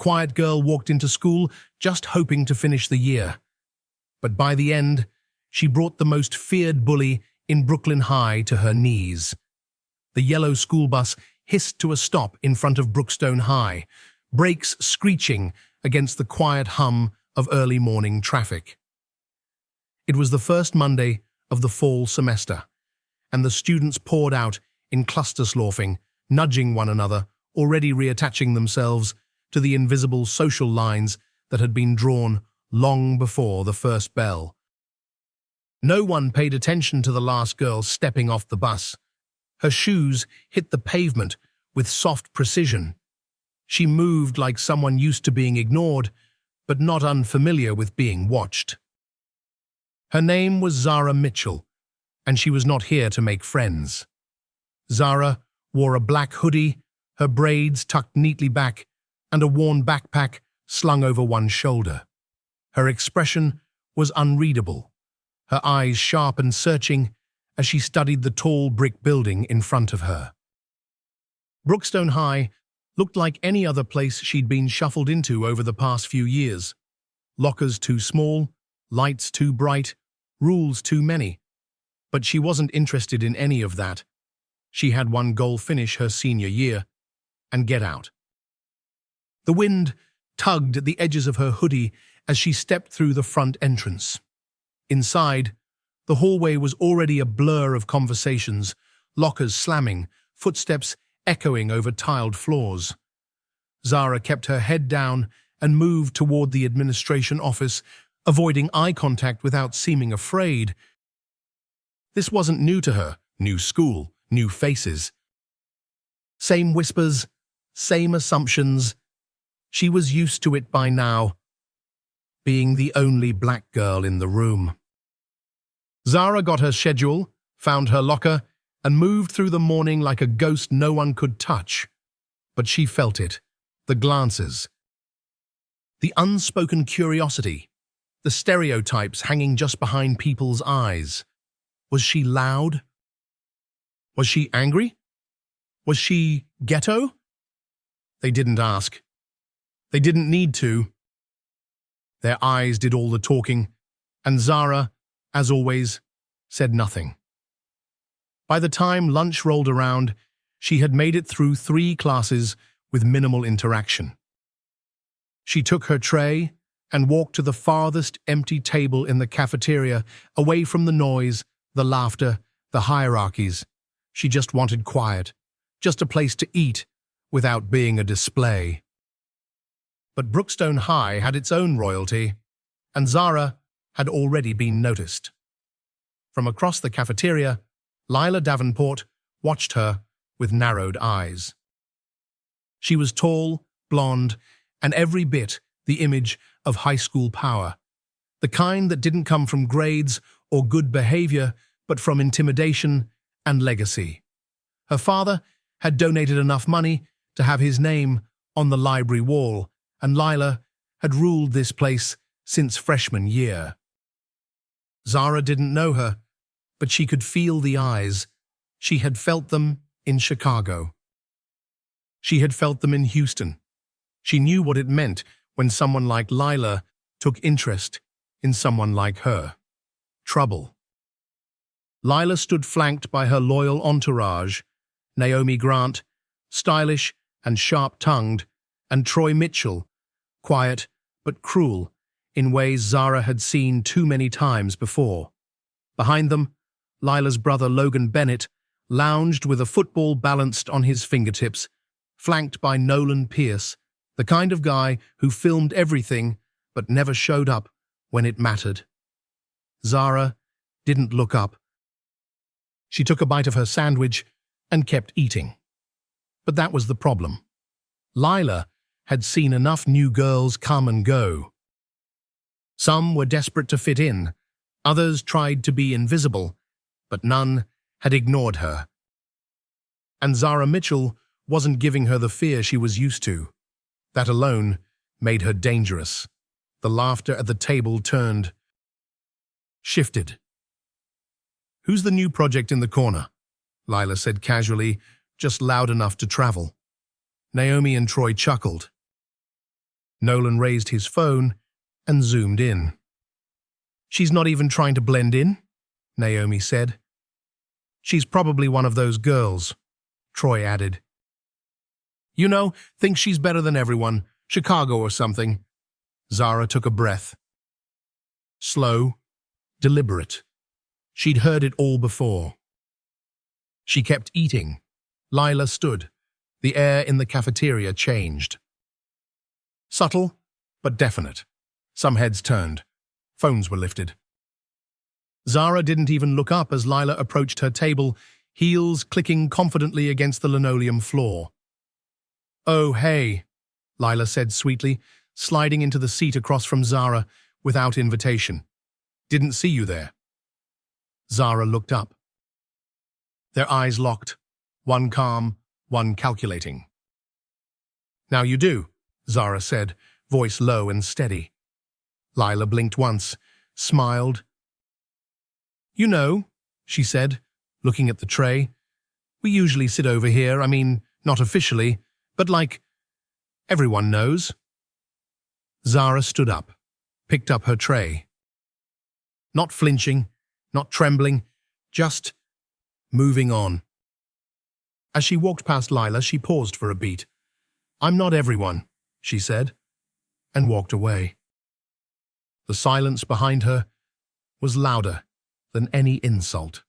quiet girl walked into school just hoping to finish the year. But by the end, she brought the most feared bully in Brooklyn High to her knees. The yellow school bus hissed to a stop in front of Brookstone High, brakes screeching against the quiet hum of early morning traffic. It was the first Monday of the fall semester, and the students poured out in cluster-sloughing, nudging one another, already reattaching themselves to the invisible social lines that had been drawn long before the first bell. No one paid attention to the last girl stepping off the bus. Her shoes hit the pavement with soft precision. She moved like someone used to being ignored, but not unfamiliar with being watched. Her name was Zara Mitchell, and she was not here to make friends. Zara wore a black hoodie, her braids tucked neatly back, and a worn backpack slung over one shoulder. Her expression was unreadable, her eyes sharp and searching as she studied the tall brick building in front of her. Brookstone High looked like any other place she'd been shuffled into over the past few years. Lockers too small, lights too bright, rules too many. But she wasn't interested in any of that. She had one goal: finish her senior year and get out. The wind tugged at the edges of her hoodie as she stepped through the front entrance. Inside, the hallway was already a blur of conversations, lockers slamming, footsteps echoing over tiled floors. Zara kept her head down and moved toward the administration office, avoiding eye contact without seeming afraid. This wasn't new to her. New school, new faces. Same whispers, same assumptions. She was used to it by now, being the only black girl in the room. Zara got her schedule, found her locker, and moved through the morning like a ghost no one could touch. But she felt it, the glances, the unspoken curiosity, the stereotypes hanging just behind people's eyes. Was she loud? Was she angry? Was she ghetto? They didn't ask. They didn't need to. Their eyes did all the talking, and Zara, as always, said nothing. By the time lunch rolled around, she had made it through 3 classes with minimal interaction. She took her tray and walked to the farthest empty table in the cafeteria, away from the noise, the laughter, the hierarchies. She just wanted quiet, just a place to eat without being a display. But Brookstone High had its own royalty, and Zara had already been noticed. From across the cafeteria, Lila Davenport watched her with narrowed eyes. She was tall, blonde, and every bit the image of high school power, the kind that didn't come from grades or good behavior, but from intimidation and legacy. Her father had donated enough money to have his name on the library wall, and Lila had ruled this place since freshman year. Zara didn't know her, but she could feel the eyes. She had felt them in Chicago. She had felt them in Houston. She knew what it meant when someone like Lila took interest in someone like her. Trouble. Lila stood flanked by her loyal entourage, Naomi Grant, stylish and sharp-tongued, and Troy Mitchell, quiet but cruel in ways Zara had seen too many times before. Behind them, Lila's brother Logan Bennett lounged with a football balanced on his fingertips, flanked by Nolan Pierce, the kind of guy who filmed everything but never showed up when it mattered. Zara didn't look up. She took a bite of her sandwich and kept eating. But that was the problem. Lila had seen enough new girls come and go. Some were desperate to fit in, others tried to be invisible, but none had ignored her. And Zara Mitchell wasn't giving her the fear she was used to. That alone made her dangerous. The laughter at the table turned, shifted. "Who's the new project in the corner?" Lila said casually, just loud enough to travel. Naomi and Troy chuckled. Nolan raised his phone and zoomed in. "She's not even trying to blend in," Naomi said. "She's probably one of those girls," Troy added. "You know, thinks she's better than everyone, Chicago or something." Zara took a breath. Slow, deliberate. She'd heard it all before. She kept eating. Lila stood. The air in the cafeteria changed. Subtle, but definite. Some heads turned. Phones were lifted. Zara didn't even look up as Lila approached her table, heels clicking confidently against the linoleum floor. "Oh, hey," Lila said sweetly, sliding into the seat across from Zara without invitation. "Didn't see you there." Zara looked up. Their eyes locked, one calm, one calculating. "Now you do," Zara said, voice low and steady. Lila blinked once, smiled. "You know," she said, looking at the tray, "we usually sit over here, I mean, not officially, but like, everyone knows." Zara stood up, picked up her tray. Not flinching, not trembling, just moving on. As she walked past Lila, she paused for a beat. "I'm not everyone," she said, and walked away. The silence behind her was louder than any insult.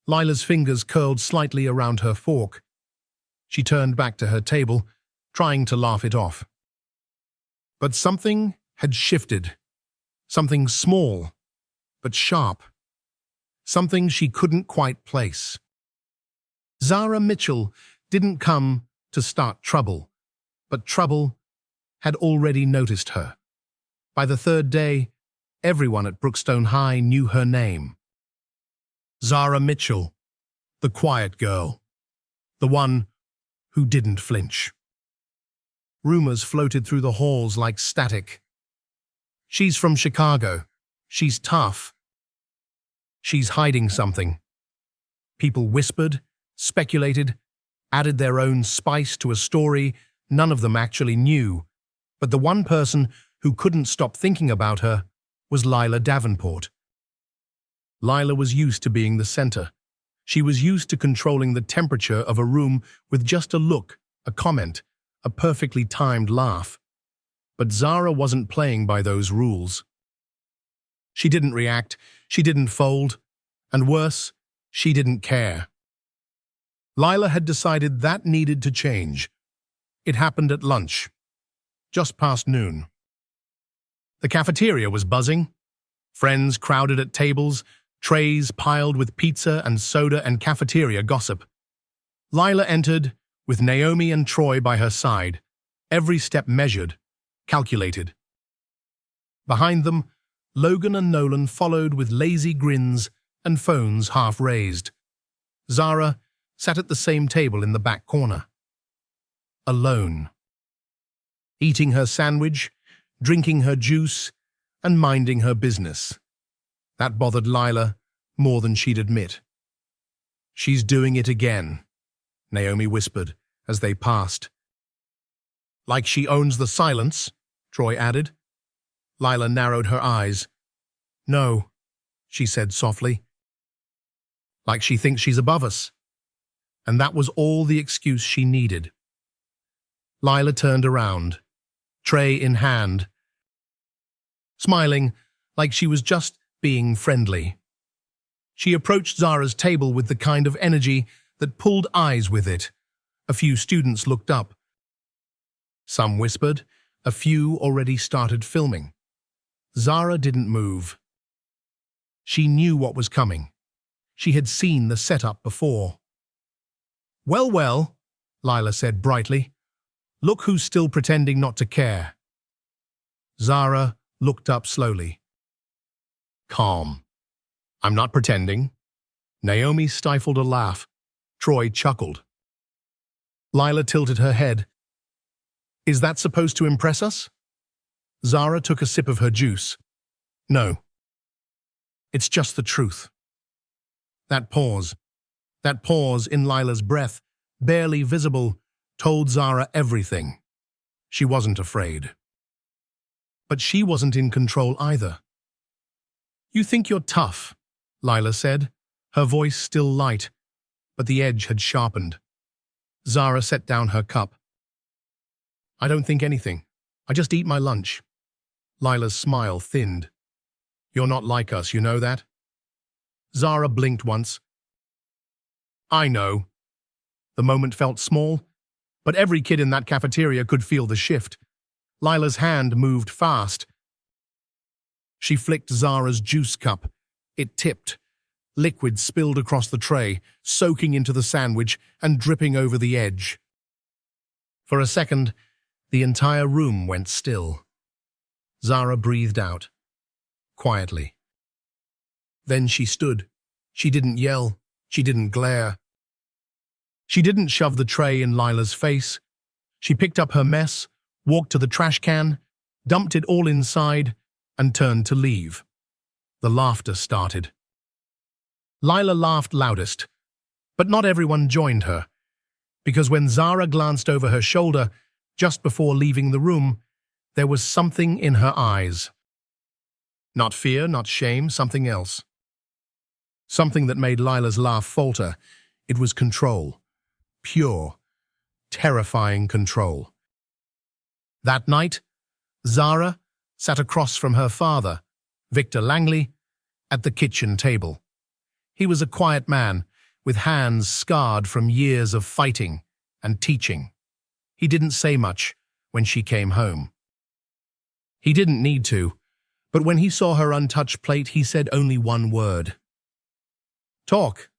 Lila's fingers curled slightly around her fork. She turned back to her table, trying to laugh it off. But something had shifted. Something small, but sharp. Something she couldn't quite place. Zara Mitchell didn't come to start trouble, but trouble had already noticed her. By the third day, everyone at Brookstone High knew her name. Zara Mitchell, the quiet girl, the one who didn't flinch. Rumors floated through the halls like static. "She's from Chicago. She's tough. She's hiding something." People whispered, speculated, added their own spice to a story none of them actually knew, but the one person who couldn't stop thinking about her was Lila Davenport. Lila was used to being the center. She was used to controlling the temperature of a room with just a look, a comment, a perfectly timed laugh. But Zara wasn't playing by those rules. She didn't react, she didn't fold, and worse, she didn't care. Lila had decided that needed to change. It happened at lunch, just past noon. The cafeteria was buzzing. Friends crowded at tables, trays piled with pizza and soda and cafeteria gossip. Lila entered, with Naomi and Troy by her side, every step measured, calculated. Behind them, Logan and Nolan followed with lazy grins and phones half raised. Zara sat at the same table in the back corner. Alone. Eating her sandwich, drinking her juice, and minding her business. That bothered Lila more than she'd admit. "She's doing it again," Naomi whispered as they passed. "Like she owns the silence," Troy added. Lila narrowed her eyes. "No," she said softly. "Like she thinks she's above us." And that was all the excuse she needed. Lila turned around, tray in hand, smiling like she was just being friendly. She approached Zara's table with the kind of energy that pulled eyes with it. A few students looked up. Some whispered, a few already started filming. Zara didn't move. She knew what was coming. She had seen the setup before. "Well, well," Lila said brightly. "Look who's still pretending not to care." Zara looked up slowly. Calm. "I'm not pretending." Naomi stifled a laugh. Troy chuckled. Lila tilted her head. "Is that supposed to impress us?" Zara took a sip of her juice. "No. It's just the truth." That pause in Lila's breath, barely visible, told Zara everything. She wasn't afraid. But she wasn't in control either. "You think you're tough," Lila said, her voice still light, but the edge had sharpened. Zara set down her cup. "I don't think anything. I just eat my lunch." Lila's smile thinned. "You're not like us, you know that?" Zara blinked once. "I know." The moment felt small, but every kid in that cafeteria could feel the shift. Lila's hand moved fast. She flicked Zara's juice cup. It tipped. Liquid spilled across the tray, soaking into the sandwich and dripping over the edge. For a second, the entire room went still. Zara breathed out, quietly. Then she stood. She didn't yell. She didn't glare. She didn't shove the tray in Lila's face. She picked up her mess, walked to the trash can, dumped it all inside, and turned to leave. The laughter started. Lila laughed loudest, but not everyone joined her, because when Zara glanced over her shoulder just before leaving the room, there was something in her eyes. Not fear, not shame, something else. Something that made Lila's laugh falter. It was control. Pure, terrifying control. That night, Zara sat across from her father, Victor Langley, at the kitchen table. He was a quiet man, with hands scarred from years of fighting and teaching. He didn't say much when she came home. He didn't need to, but when he saw her untouched plate, he said only one word. "Talk."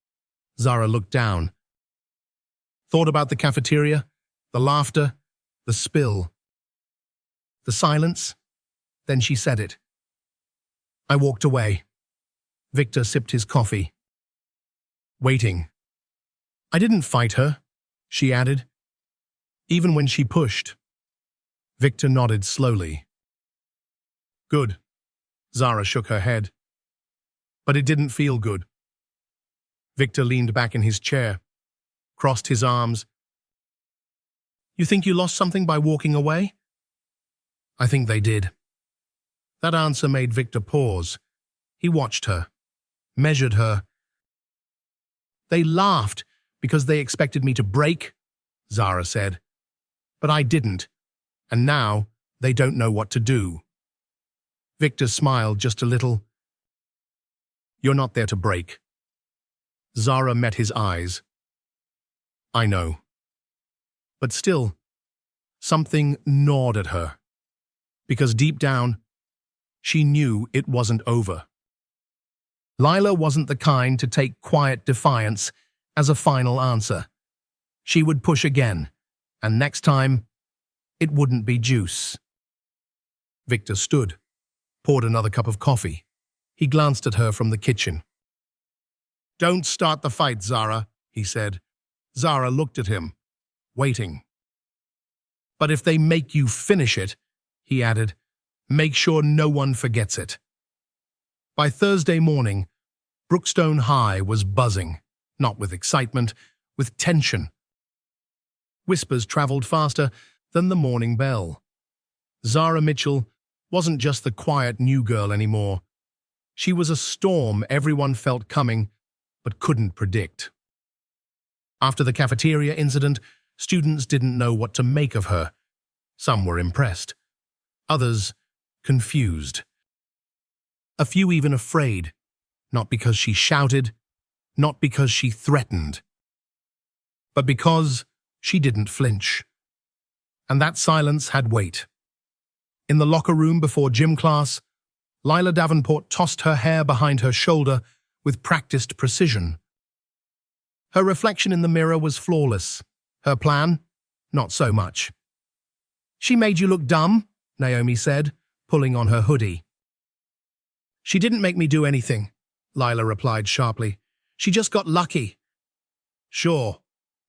Zara looked down. Thought about the cafeteria, the laughter, the spill, the silence. Then she said it. I walked away. Victor sipped his coffee. Waiting. "I didn't fight her," she added, "even when she pushed." Victor nodded slowly. "Good." Zara shook her head. "But it didn't feel good." Victor leaned back in his chair, crossed his arms. "You think you lost something by walking away?" "I think they did." That answer made Victor pause. He watched her, measured her. "They laughed because they expected me to break," Zara said. "But I didn't, and now they don't know what to do." Victor smiled just a little. "You're not there to break." Zara met his eyes. "I know." But still, something gnawed at her, because deep down, she knew it wasn't over. Lila wasn't the kind to take quiet defiance as a final answer. She would push again, and next time, it wouldn't be juice. Victor stood, poured another cup of coffee. He glanced at her from the kitchen. "Don't start the fight, Zara," he said. Zara looked at him, waiting. "But if they make you finish it," he added, "make sure no one forgets it." By Thursday morning, Brookstone High was buzzing, not with excitement, with tension. Whispers traveled faster than the morning bell. Zara Mitchell wasn't just the quiet new girl anymore. She was a storm everyone felt coming, but couldn't predict. After the cafeteria incident, students didn't know what to make of her. Some were impressed, others confused. A few even afraid, not because she shouted, not because she threatened, but because she didn't flinch. And that silence had weight. In the locker room before gym class, Lila Davenport tossed her hair behind her shoulder with practiced precision. Her reflection in the mirror was flawless. Her plan, not so much. "She made you look dumb," Naomi said, pulling on her hoodie. "She didn't make me do anything," Lila replied sharply. "She just got lucky." "Sure,"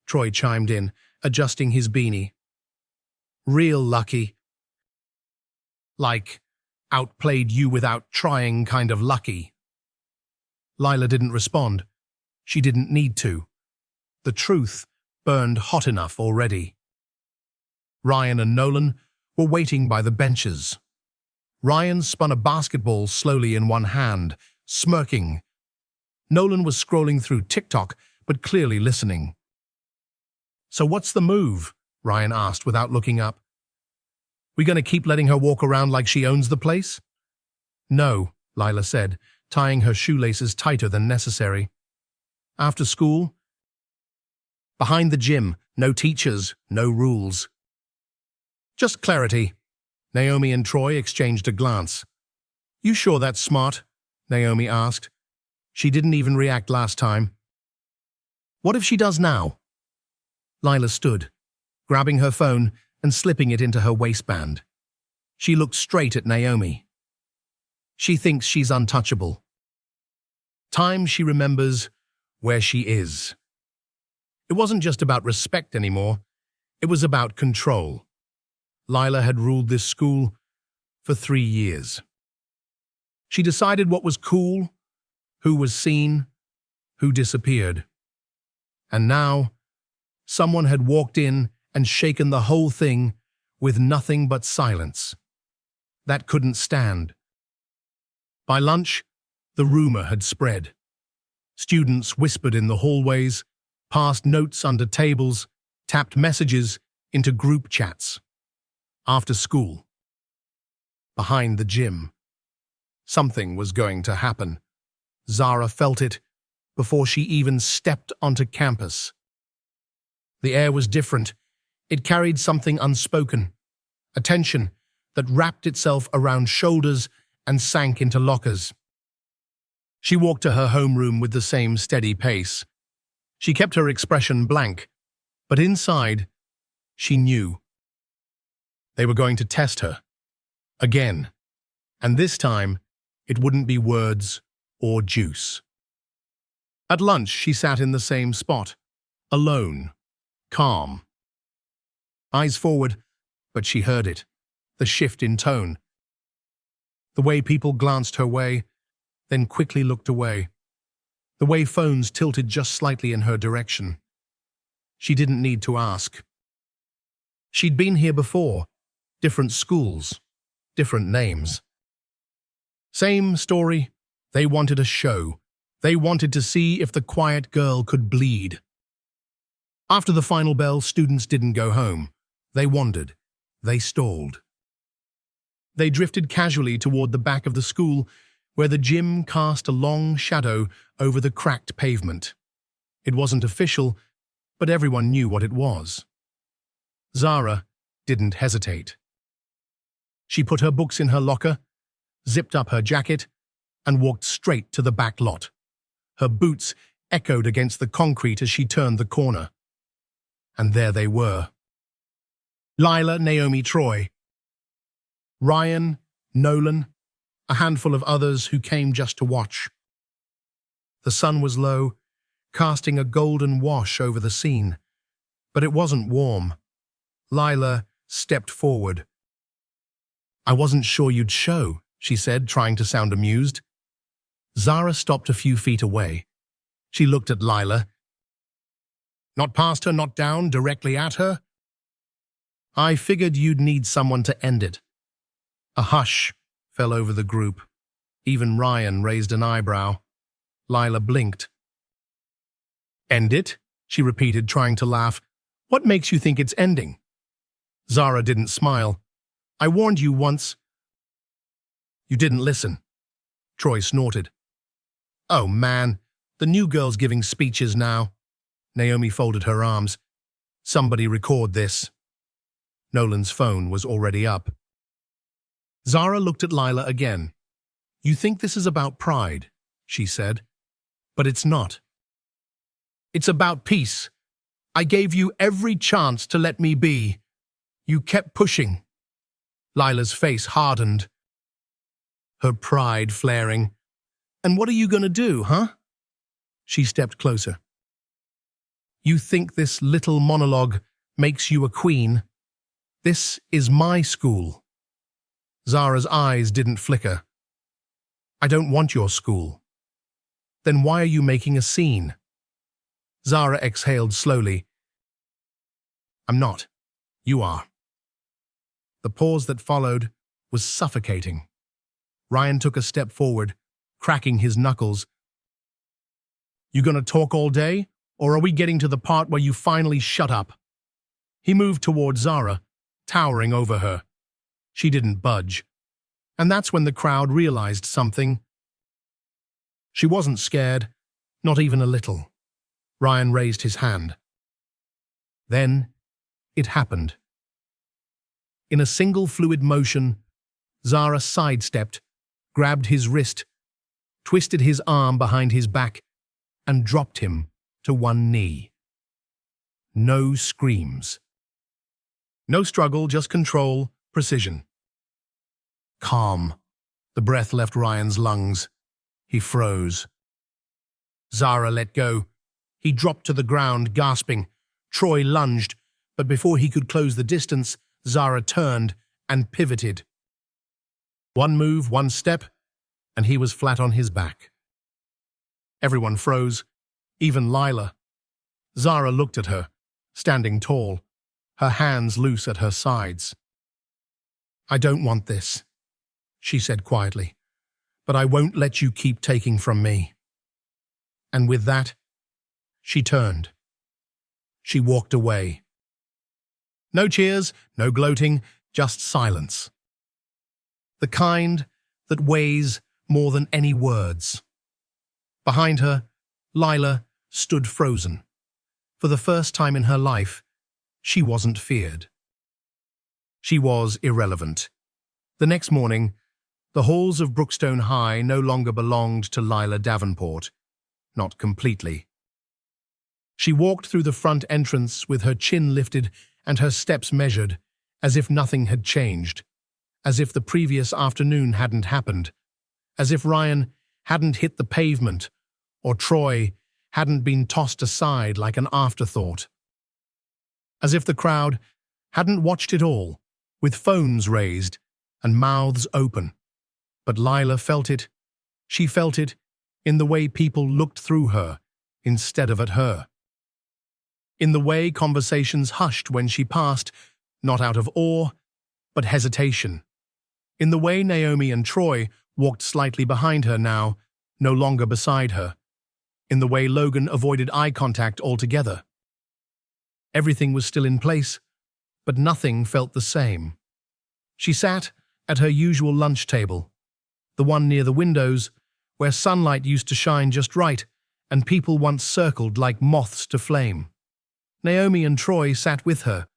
Troy chimed in, adjusting his beanie. "Real lucky. Like, outplayed you without trying kind of lucky." Lila didn't respond. She didn't need to. The truth burned hot enough already. Ryan and Nolan were waiting by the benches. Ryan spun a basketball slowly in one hand, smirking. Nolan was scrolling through TikTok, but clearly listening. "So what's the move?" Ryan asked without looking up. "We gonna keep letting her walk around like she owns the place?" "No," Lila said, tying her shoelaces tighter than necessary. "After school? Behind the gym, no teachers, no rules." "Just clarity." Naomi and Troy exchanged a glance. "You sure that's smart?" Naomi asked. "She didn't even react last time." "What if she does now?" Lila stood, grabbing her phone and slipping it into her waistband. She looked straight at Naomi. "She thinks she's untouchable. Time she remembers where she is." It wasn't just about respect anymore. It was about control. Lila had ruled this school for 3 years. She decided what was cool, who was seen, who disappeared. And now, someone had walked in and shaken the whole thing with nothing but silence. That couldn't stand. By lunch, the rumor had spread. Students whispered in the hallways, passed notes under tables, tapped messages into group chats. After school, behind the gym, something was going to happen. Zara felt it before she even stepped onto campus. The air was different. It carried something unspoken, a tension that wrapped itself around shoulders and sank into lockers. She walked to her homeroom with the same steady pace. She kept her expression blank, but inside, she knew. They were going to test her. Again. And this time, it wouldn't be words or juice. At lunch, she sat in the same spot, alone, calm. Eyes forward, but she heard it, the shift in tone. The way people glanced her way, then quickly looked away. The way phones tilted just slightly in her direction. She didn't need to ask. She'd been here before, different schools, different names. Same story. They wanted a show. They wanted to see if the quiet girl could bleed. After the final bell, students didn't go home. They wandered. They stalled. They drifted casually toward the back of the school, where the gym cast a long shadow over the cracked pavement. It wasn't official, but everyone knew what it was. Zara didn't hesitate. She put her books in her locker, zipped up her jacket, and walked straight to the back lot. Her boots echoed against the concrete as she turned the corner. And there they were. Lila, Naomi, Troy. Ryan, Nolan, a handful of others who came just to watch. The sun was low, casting a golden wash over the scene. But it wasn't warm. Lila stepped forward. "I wasn't sure you'd show," she said, trying to sound amused. Zara stopped a few feet away. She looked at Lila. "Not past her, not down, directly at her?" "I figured you'd need someone to end it." A hush fell over the group. Even Ryan raised an eyebrow. Lila blinked. "End it?" she repeated, trying to laugh. "What makes you think it's ending?" Zara didn't smile. "I warned you once." "You didn't listen." Troy snorted. "Oh, man, the new girl's giving speeches now." Naomi folded her arms. "Somebody record this." Nolan's phone was already up. Zara looked at Lila again. "You think this is about pride," she said. "But it's not. It's about peace. I gave you every chance to let me be. You kept pushing." Lila's face hardened, her pride flaring. "And what are you going to do, huh?" She stepped closer. "You think this little monologue makes you a queen? This is my school." Zara's eyes didn't flicker. "I don't want your school." "Then why are you making a scene?" Zara exhaled slowly. "I'm not. You are." The pause that followed was suffocating. Ryan took a step forward, cracking his knuckles. "You gonna talk all day, or are we getting to the part where you finally shut up?" He moved toward Zara, towering over her. She didn't budge. And that's when the crowd realized something. She wasn't scared, not even a little. Ryan raised his hand. Then it happened. In a single fluid motion, Zara sidestepped, grabbed his wrist, twisted his arm behind his back, and dropped him to one knee. No screams. No struggle, just control, precision. Calm. The breath left Ryan's lungs. He froze. Zara let go. He dropped to the ground, gasping. Troy lunged, but before he could close the distance, Zara turned and pivoted. One move, one step, and he was flat on his back. Everyone froze, even Lila. Zara looked at her, standing tall, her hands loose at her sides. "I don't want this," she said quietly, "but I won't let you keep taking from me." And with that, she turned. She walked away. No cheers, no gloating, just silence. The kind that weighs more than any words. Behind her, Lila stood frozen. For the first time in her life, she wasn't feared. She was irrelevant. The next morning, the halls of Brookstone High no longer belonged to Lila Davenport. Not completely. She walked through the front entrance with her chin lifted and her steps measured, as if nothing had changed, as if the previous afternoon hadn't happened, as if Ryan hadn't hit the pavement, or Troy hadn't been tossed aside like an afterthought. As if the crowd hadn't watched it all, with phones raised and mouths open. But Lila felt it. She felt it in the way people looked through her instead of at her. In the way conversations hushed when she passed, not out of awe, but hesitation. In the way Naomi and Troy walked slightly behind her now, no longer beside her. In the way Logan avoided eye contact altogether. Everything was still in place, but nothing felt the same. She sat at her usual lunch table, the one near the windows, where sunlight used to shine just right, and people once circled like moths to flame. Naomi and Troy sat with her,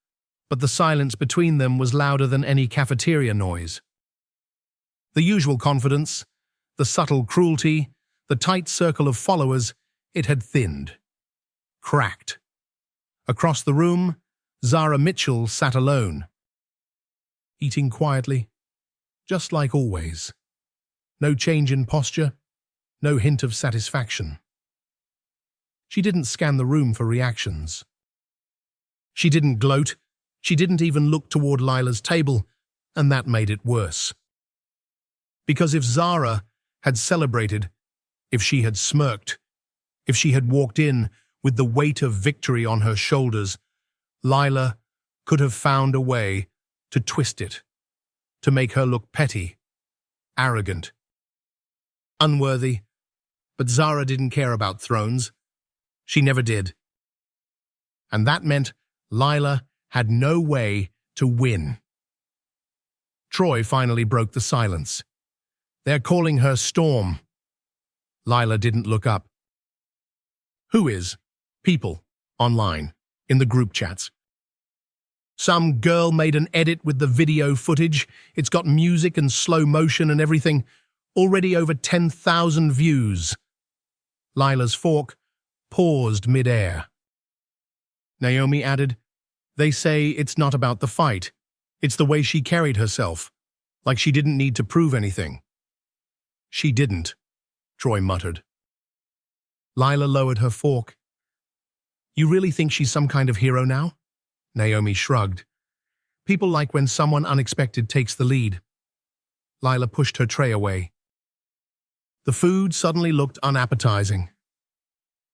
but the silence between them was louder than any cafeteria noise. The usual confidence, the subtle cruelty, the tight circle of followers, it had thinned. Cracked. Across the room, Zara Mitchell sat alone. Eating quietly, just like always. No change in posture, no hint of satisfaction. She didn't scan the room for reactions. She didn't gloat, she didn't even look toward Lila's table, and that made it worse. Because if Zara had celebrated, if she had smirked, if she had walked in with the weight of victory on her shoulders, Lila could have found a way to twist it, to make her look petty, arrogant, unworthy. But Zara didn't care about thrones. She never did. And that meant Lila had no way to win. Troy finally broke the silence. "They're calling her Storm." Lila didn't look up. "Who is?" "People. Online. In the group chats. Some girl made an edit with the video footage. It's got music and slow motion and everything. Already over 10,000 views." Lila's fork paused mid-air. Naomi added, "They say it's not about the fight. It's the way she carried herself, like she didn't need to prove anything." "She didn't," Troy muttered. Lila lowered her fork. "You really think she's some kind of hero now?" Naomi shrugged. "People like when someone unexpected takes the lead." Lila pushed her tray away. The food suddenly looked unappetizing.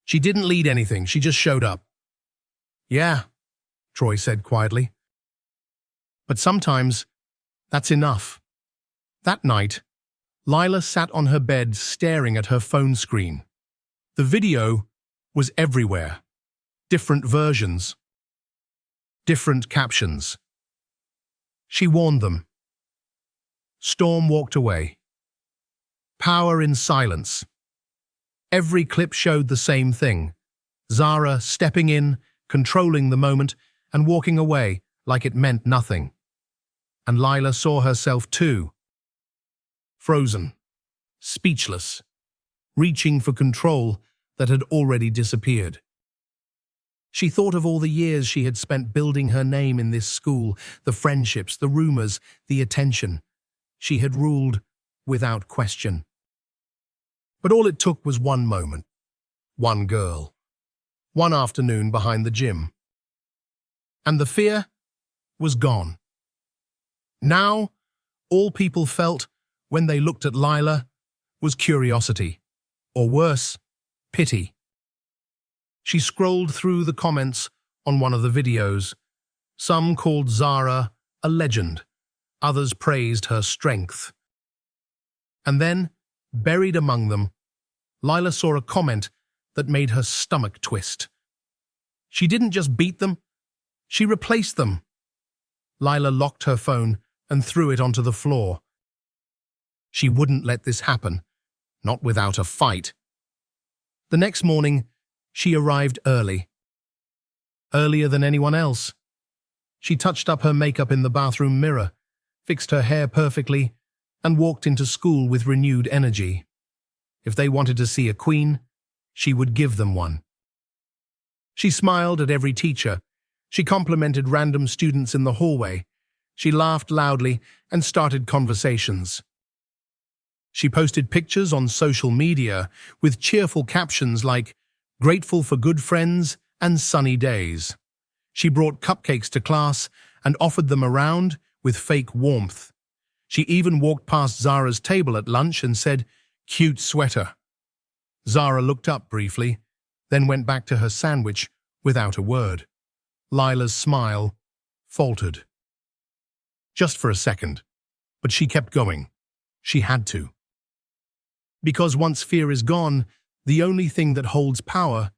"She didn't lead anything, she just showed up." "Yeah," Troy said quietly. "But sometimes That's enough. That night, Lila sat on her bed staring at her phone screen. The video was everywhere. Different versions. Different captions. She warned them. Storm walked away. Power in silence. Every clip showed the same thing. Zara stepping in, controlling the moment, and walking away like it meant nothing. And Lila saw herself too. Frozen. Speechless. Reaching for control that had already disappeared. She thought of all the years she had spent building her name in this school, the friendships, the rumors, the attention. She had ruled without question. But all it took was one moment, one girl, one afternoon behind the gym. And the fear was gone. Now, all people felt when they looked at Lila was curiosity, or worse, pity. She scrolled through the comments on one of the videos. Some called Zara a legend, others praised her strength. And then, buried among them, Lila saw a comment that made her stomach twist. She didn't just beat them, she replaced them. Lila locked her phone and threw it onto the floor. She wouldn't let this happen, not without a fight. The next morning, she arrived early. Earlier than anyone else. She touched up her makeup in the bathroom mirror, fixed her hair perfectly, and walked into school with renewed energy. If they wanted to see a queen, she would give them one. She smiled at every teacher. She complimented random students in the hallway. She laughed loudly and started conversations. She posted pictures on social media with cheerful captions like, "Grateful for good friends and sunny days." She brought cupcakes to class and offered them around with fake warmth. She even walked past Zara's table at lunch and said, "Cute sweater." Zara looked up briefly, then went back to her sandwich without a word. Lila's smile faltered. Just for a second, but she kept going. She had to. Because once fear is gone, the only thing that holds power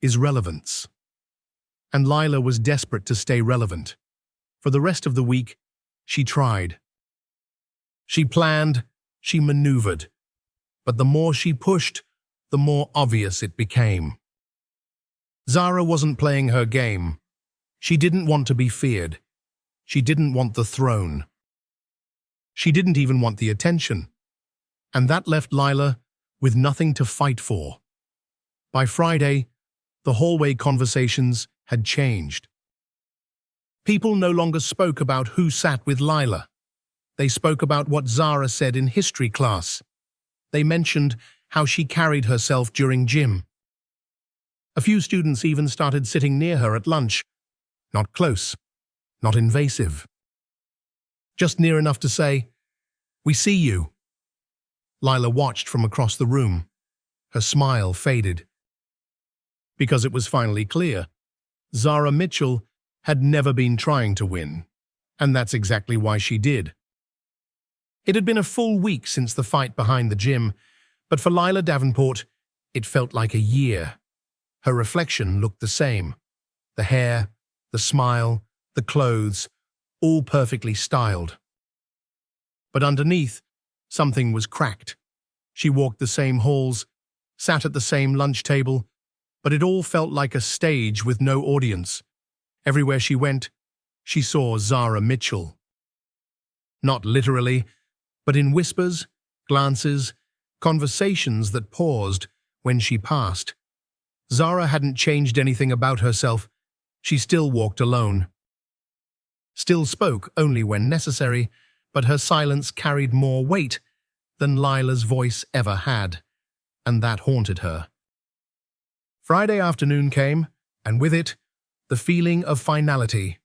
is relevance. And Lila was desperate to stay relevant. For the rest of the week, she tried. She planned, she maneuvered. But the more she pushed, the more obvious it became. Zara wasn't playing her game. She didn't want to be feared. She didn't want the throne. She didn't even want the attention. And that left Lila with nothing to fight for. By Friday, the hallway conversations had changed. People no longer spoke about who sat with Lila. They spoke about what Zara said in history class. They mentioned how she carried herself during gym. A few students even started sitting near her at lunch. Not close, not invasive. Just near enough to say, "We see you." Lila watched from across the room. Her smile faded. Because it was finally clear, Zara Mitchell had never been trying to win, and that's exactly why she did. It had been a full week since the fight behind the gym, but for Lila Davenport, it felt like a year. Her reflection looked the same. The hair, the smile, the clothes, all perfectly styled. But underneath, something was cracked. She walked the same halls, sat at the same lunch table, but it all felt like a stage with no audience. Everywhere she went, she saw Zara Mitchell. Not literally, but in whispers, glances, conversations that paused when she passed. Zara hadn't changed anything about herself. She still walked alone. Still spoke only when necessary, but her silence carried more weight than Lila's voice ever had, and that haunted her. Friday afternoon came, and with it, the feeling of finality.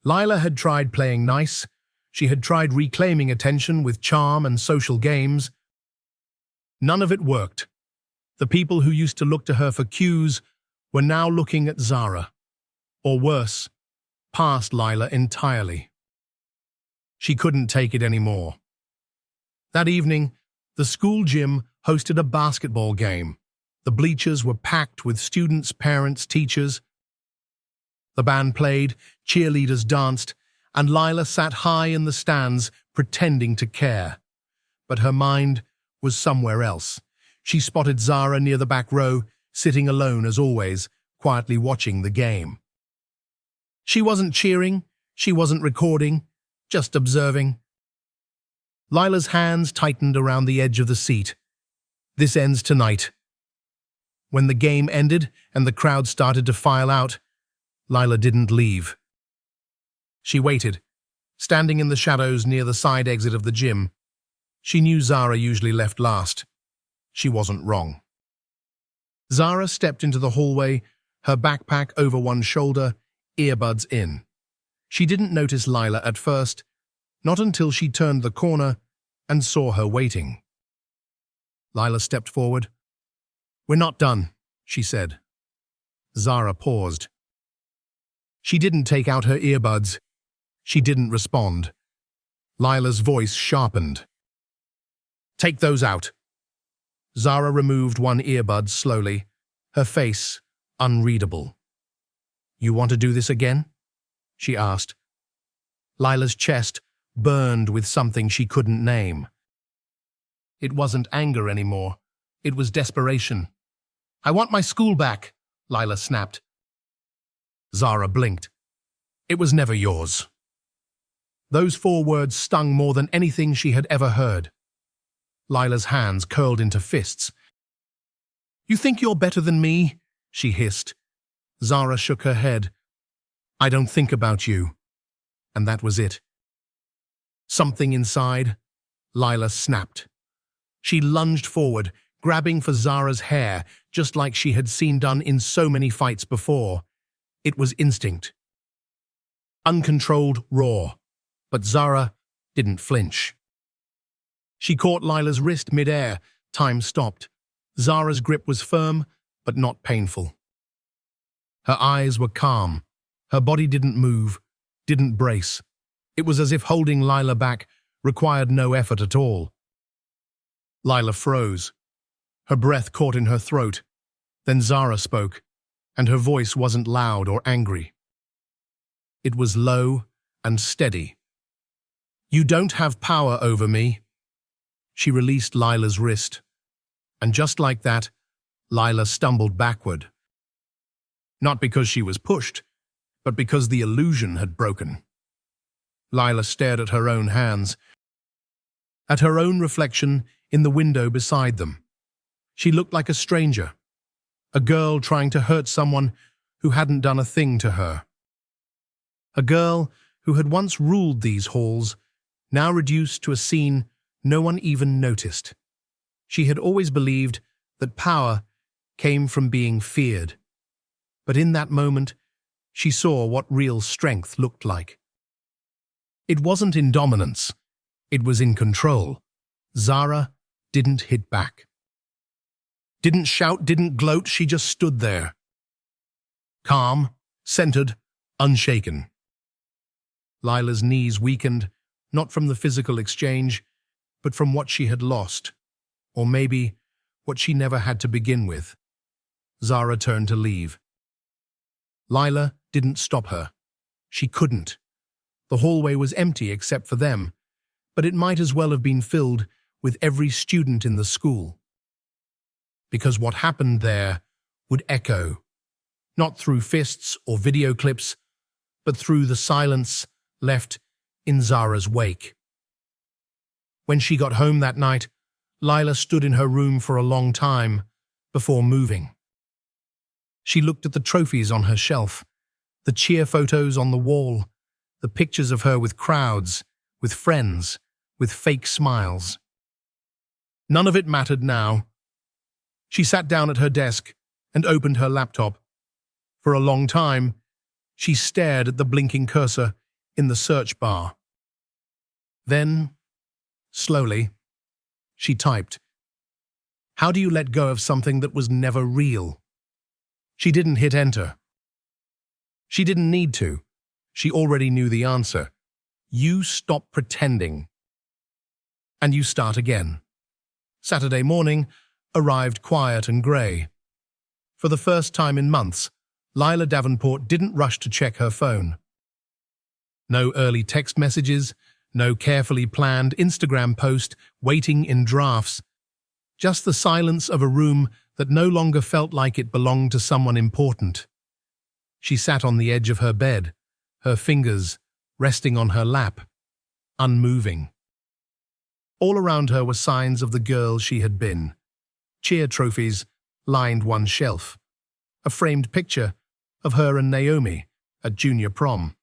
Lila had tried playing nice. She had tried reclaiming attention with charm and social games. None of it worked. The people who used to look to her for cues were now looking at Zara. Or worse, past Lila entirely. She couldn't take it anymore. That evening, the school gym hosted a basketball game. The bleachers were packed with students, parents, teachers. The band played, cheerleaders danced, and Lila sat high in the stands pretending to care. But her mind was somewhere else. She spotted Zara near the back row, sitting alone as always, quietly watching the game. She wasn't cheering, she wasn't recording, just observing. Lila's hands tightened around the edge of the seat. This ends tonight. When the game ended and the crowd started to file out, Lila didn't leave. She waited, standing in the shadows near the side exit of the gym. She knew Zara usually left last. She wasn't wrong. Zara stepped into the hallway, her backpack over one shoulder, earbuds in. She didn't notice Lila at first, not until she turned the corner and saw her waiting. Lila stepped forward. "We're not done," she said. Zara paused. She didn't take out her earbuds. She didn't respond. Lila's voice sharpened. "Take those out." Zara removed one earbud slowly, her face unreadable. "You want to do this again?" she asked. Lila's chest burned with something she couldn't name. It wasn't anger anymore. It was desperation. "I want my school back," Lila snapped. Zara blinked. "It was never yours." Those 4 words stung more than anything she had ever heard. Lila's hands curled into fists. "You think you're better than me?" she hissed. Zara shook her head. "I don't think about you." And that was it. Something inside, Lila snapped. She lunged forward, grabbing for Zara's hair, just like she had seen done in so many fights before. It was instinct. Uncontrolled, raw. But Zara didn't flinch. She caught Lila's wrist mid-air. Time stopped. Zara's grip was firm, but not painful. Her eyes were calm. Her body didn't move, didn't brace. It was as if holding Lila back required no effort at all. Lila froze. Her breath caught in her throat. Then Zara spoke, and her voice wasn't loud or angry. It was low and steady. "You don't have power over me." She released Lila's wrist. And just like that, Lila stumbled backward. Not because she was pushed, but because the illusion had broken. Lila stared at her own hands, at her own reflection in the window beside them. She looked like a stranger, a girl trying to hurt someone who hadn't done a thing to her. A girl who had once ruled these halls, now reduced to a scene no one even noticed. She had always believed that power came from being feared. But in that moment, she saw what real strength looked like. It wasn't in dominance. It was in control. Zara didn't hit back. Didn't shout, didn't gloat, she just stood there. Calm, centered, unshaken. Lila's knees weakened, not from the physical exchange, but from what she had lost, or maybe what she never had to begin with. Zara turned to leave. Lila didn't stop her. She couldn't. The hallway was empty except for them, but it might as well have been filled with every student in the school. Because what happened there would echo, not through fists or video clips, but through the silence left in Zara's wake. When she got home that night, Lila stood in her room for a long time before moving. She looked at the trophies on her shelf, the cheer photos on the wall, the pictures of her with crowds, with friends, with fake smiles. None of it mattered now. She sat down at her desk and opened her laptop. For a long time, she stared at the blinking cursor in the search bar. Then, slowly, she typed, "How do you let go of something that was never real?" She didn't hit enter. She didn't need to. She already knew the answer. You stop pretending. And you start again. Saturday morning arrived quiet and grey. For the first time in months, Lila Davenport didn't rush to check her phone. No early text messages, no carefully planned Instagram post waiting in drafts, just the silence of a room that no longer felt like it belonged to someone important. She sat on the edge of her bed, her fingers resting on her lap, unmoving. All around her were signs of the girl she had been. Cheer trophies lined one shelf, a framed picture of her and Naomi at junior prom.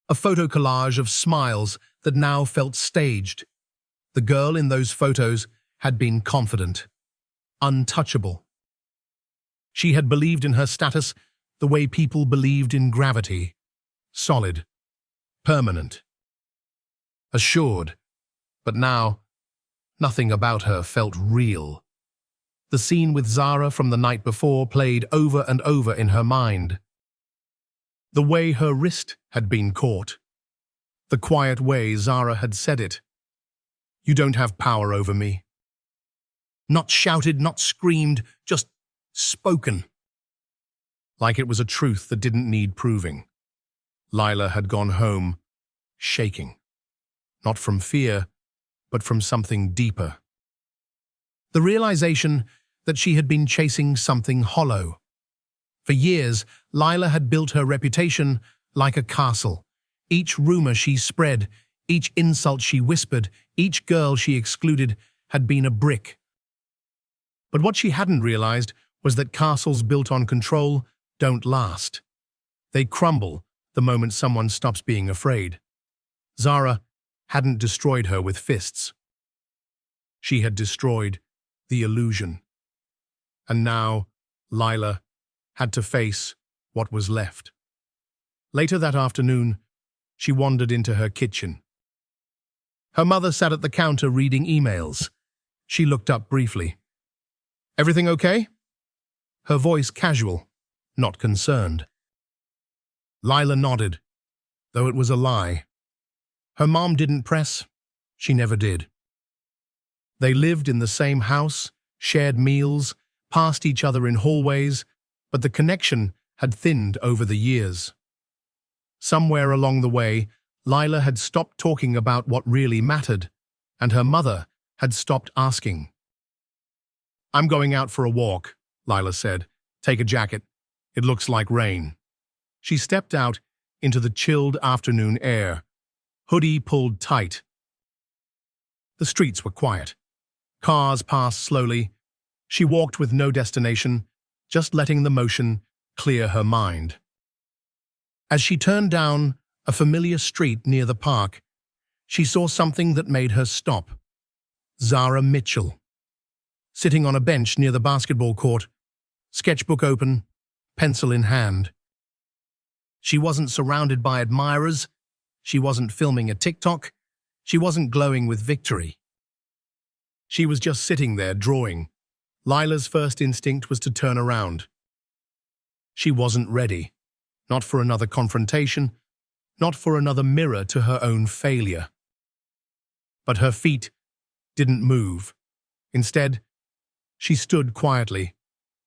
A photo collage of smiles that now felt staged. The girl in those photos had been confident, untouchable. She had believed in her status the way people believed in gravity, solid, permanent, assured. But now, nothing about her felt real. The scene with Zara from the night before played over and over in her mind. The way her wrist had been caught. The quiet way Zara had said it. You don't have power over me. Not shouted, not screamed, just spoken. Like it was a truth that didn't need proving. Lila had gone home, shaking. Not from fear, but from something deeper. The realization that she had been chasing something hollow. For years, Lila had built her reputation like a castle. Each rumor she spread, each insult she whispered, each girl she excluded had been a brick. But what she hadn't realized was that castles built on control don't last. They crumble the moment someone stops being afraid. Zara hadn't destroyed her with fists. She had destroyed the illusion. And now, Lila had to face what was left. Later that afternoon, she wandered into her kitchen. Her mother sat at the counter reading emails. She looked up briefly. Everything okay? Her voice casual, not concerned. Lila nodded, though it was a lie. Her mom didn't press. She never did. They lived in the same house, shared meals, passed each other in hallways, but the connection had thinned over the years. Somewhere along the way, Lila had stopped talking about what really mattered, and her mother had stopped asking. I'm going out for a walk, Lila said. Take a jacket. It looks like rain. She stepped out into the chilled afternoon air, hoodie pulled tight. The streets were quiet. Cars passed slowly. She walked with no destination, just letting the motion clear her mind. As she turned down a familiar street near the park, she saw something that made her stop. Zara Mitchell, sitting on a bench near the basketball court, sketchbook open, pencil in hand. She wasn't surrounded by admirers. She wasn't filming a TikTok. She wasn't glowing with victory. She was just sitting there drawing. Lila's first instinct was to turn around. She wasn't ready. Not for another confrontation, not for another mirror to her own failure. But her feet didn't move. Instead, she stood quietly,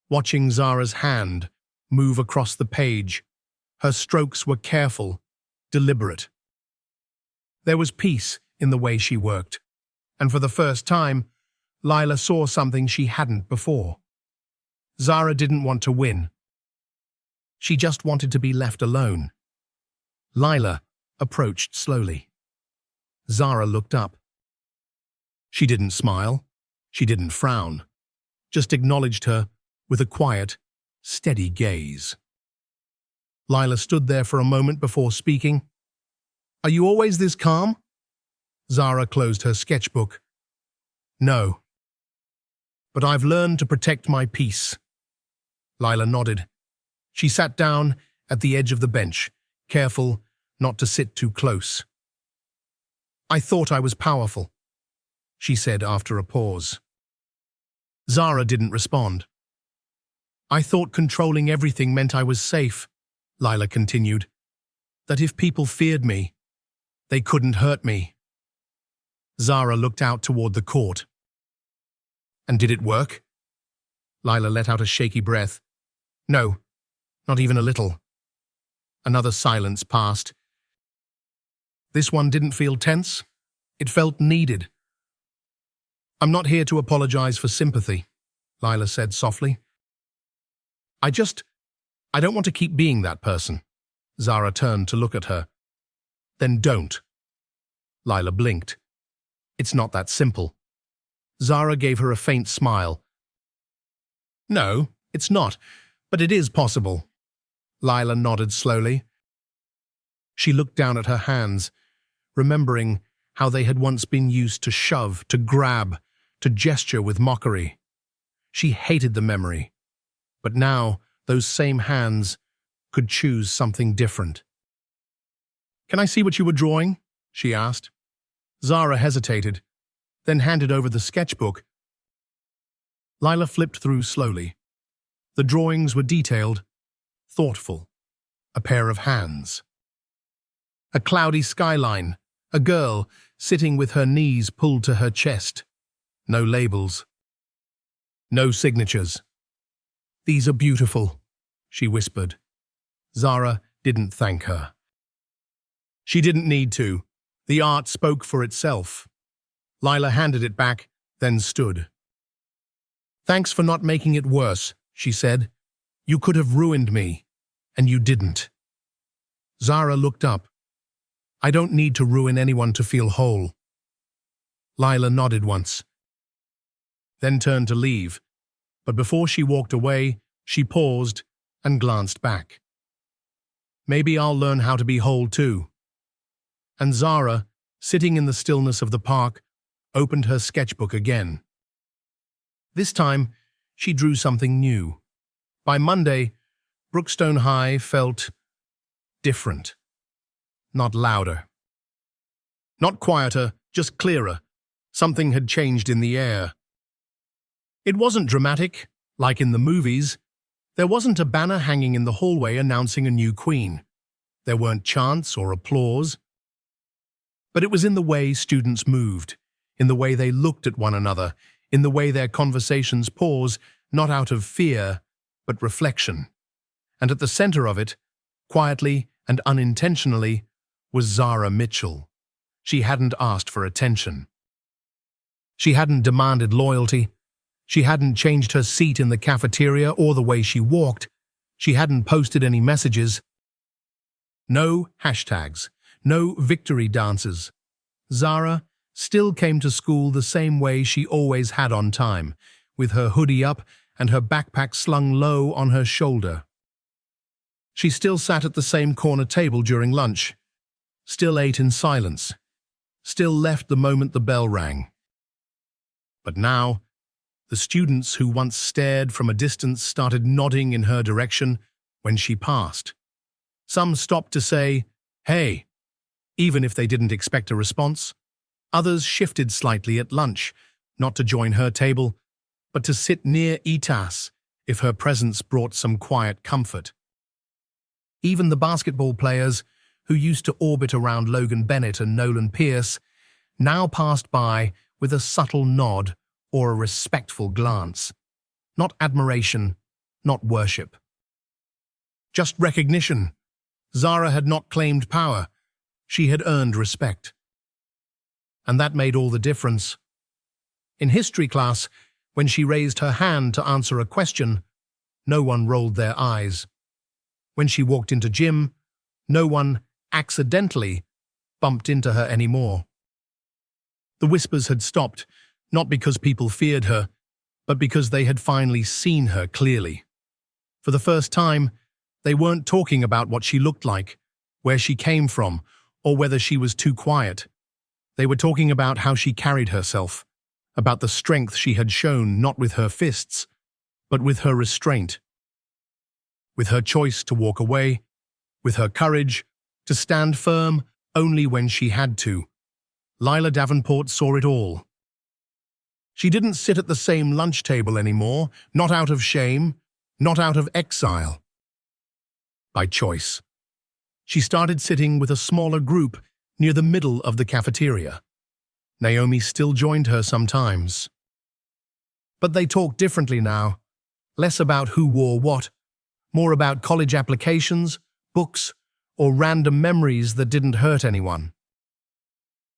watching Zara's hand move across the page. Her strokes were careful, deliberate. There was peace in the way she worked, and for the first time, Lila saw something she hadn't before. Zara didn't want to win. She just wanted to be left alone. Lila approached slowly. Zara looked up. She didn't smile. She didn't frown. Just acknowledged her with a quiet, steady gaze. Lila stood there for a moment before speaking. Are you always this calm? Zara closed her sketchbook. No. But I've learned to protect my peace. Lila nodded. She sat down at the edge of the bench, careful not to sit too close. I thought I was powerful, she said after a pause. Zara didn't respond. I thought controlling everything meant I was safe, Lila continued. That if people feared me, They couldn't hurt me. Zara looked out toward the court. And did it work? Lila let out a shaky breath. No, not even a little. Another silence passed. This one didn't feel tense. It felt needed. I'm not here to apologize for sympathy, Lila said softly. I don't want to keep being that person. Zara turned to look at her. Then don't. Lila blinked. It's not that simple. Zara gave her a faint smile. No, it's not, but it is possible. Lila nodded slowly. She looked down at her hands, remembering how they had once been used to shove, to grab, to gesture with mockery. She hated the memory, but now those same hands could choose something different. Can I see what you were drawing? She asked. Zara hesitated, then handed over the sketchbook. Lila flipped through slowly. The drawings were detailed, thoughtful. A pair of hands. A cloudy skyline, a girl sitting with her knees pulled to her chest. No labels. No signatures. These are beautiful, she whispered. Zara didn't thank her. She didn't need to. The art spoke for itself. Lila handed it back, then stood. Thanks for not making it worse, she said. You could have ruined me, and you didn't. Zara looked up. I don't need to ruin anyone to feel whole. Lila nodded once, then turned to leave, but before she walked away, she paused and glanced back. Maybe I'll learn how to be whole too. And Zara, sitting in the stillness of the park, opened her sketchbook again. This time, she drew something new. By Monday, Brookstone High felt different. Not louder. Not quieter, just clearer. Something had changed in the air. It wasn't dramatic, like in the movies. There wasn't a banner hanging in the hallway announcing a new queen. There weren't chants or applause. But it was in the way students moved, in the way they looked at one another, in the way their conversations paused, not out of fear, but reflection. And at the center of it, quietly and unintentionally, was Zara Mitchell. She hadn't asked for attention. She hadn't demanded loyalty. She hadn't changed her seat in the cafeteria or the way she walked. She hadn't posted any messages. No hashtags. No victory dances. Zara still came to school the same way she always had on time, with her hoodie up and her backpack slung low on her shoulder. She still sat at the same corner table during lunch, still ate in silence, still left the moment the bell rang. But now, the students who once stared from a distance started nodding in her direction when she passed. Some stopped to say, "Hey," even if they didn't expect a response. Others shifted slightly at lunch, not to join her table, but to sit near Itas if her presence brought some quiet comfort. Even the basketball players, who used to orbit around Logan Bennett and Nolan Pierce, now passed by with a subtle nod or a respectful glance. Not admiration, not worship. Just recognition. Zara had not claimed power. She had earned respect. And that made all the difference. In history class, when she raised her hand to answer a question, no one rolled their eyes. When she walked into gym, no one accidentally bumped into her anymore. The whispers had stopped, not because people feared her, but because they had finally seen her clearly. For the first time, they weren't talking about what she looked like, where she came from, or whether she was too quiet. They were talking about how she carried herself, about the strength she had shown not with her fists, but with her restraint. With her choice to walk away, with her courage to stand firm only when she had to. Lila Davenport saw it all. She didn't sit at the same lunch table anymore, not out of shame, not out of exile. By choice. She started sitting with a smaller group near the middle of the cafeteria. Naomi still joined her sometimes. But they talked differently now, less about who wore what, more about college applications, books, or random memories that didn't hurt anyone.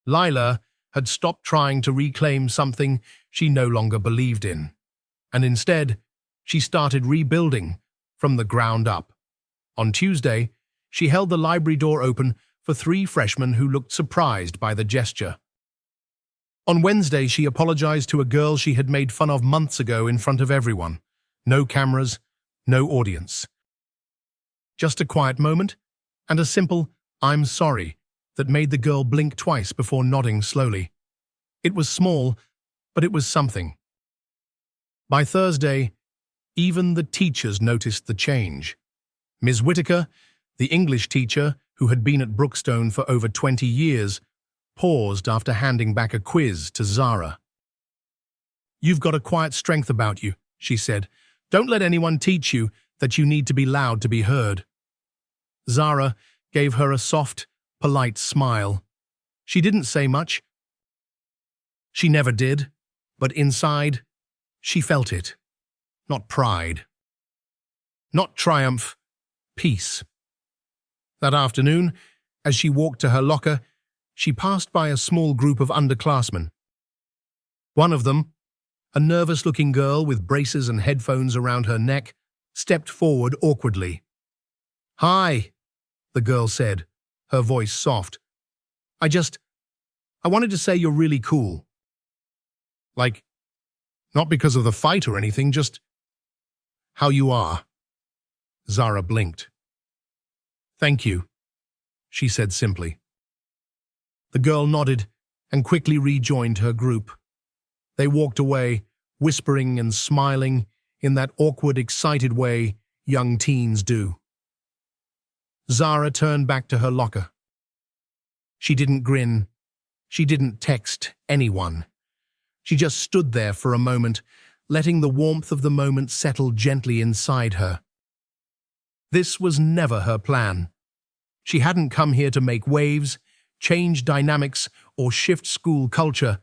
Lila had stopped trying to reclaim something she no longer believed in, and instead, she started rebuilding from the ground up. On Tuesday, she held the library door open for 3 freshmen who looked surprised by the gesture. On Wednesday, she apologized to a girl she had made fun of months ago in front of everyone. No cameras, no audience. Just a quiet moment, and a simple, "I'm sorry," that made the girl blink twice before nodding slowly. It was small, but it was something. By Thursday, even the teachers noticed the change. Ms. Whitaker, the English teacher who had been at Brookstone for over 20 years, paused after handing back a quiz to Zara. "You've got a quiet strength about you," she said. "Don't let anyone teach you that you need to be loud to be heard." Zara gave her a soft, polite smile. She didn't say much. She never did, but inside, she felt it. Not pride. Not triumph. Peace. That afternoon, as she walked to her locker, she passed by a small group of underclassmen. One of them, a nervous-looking girl with braces and headphones around her neck, stepped forward awkwardly. "Hi," the girl said, her voice soft. I wanted to say you're really cool." "Like, not because of the fight or anything, just how you are." Zara blinked. "Thank you," she said simply. The girl nodded and quickly rejoined her group. They walked away, whispering and smiling in that awkward, excited way young teens do. Zara turned back to her locker. She didn't grin. She didn't text anyone. She just stood there for a moment, letting the warmth of the moment settle gently inside her. This was never her plan. She hadn't come here to make waves, change dynamics, or shift school culture.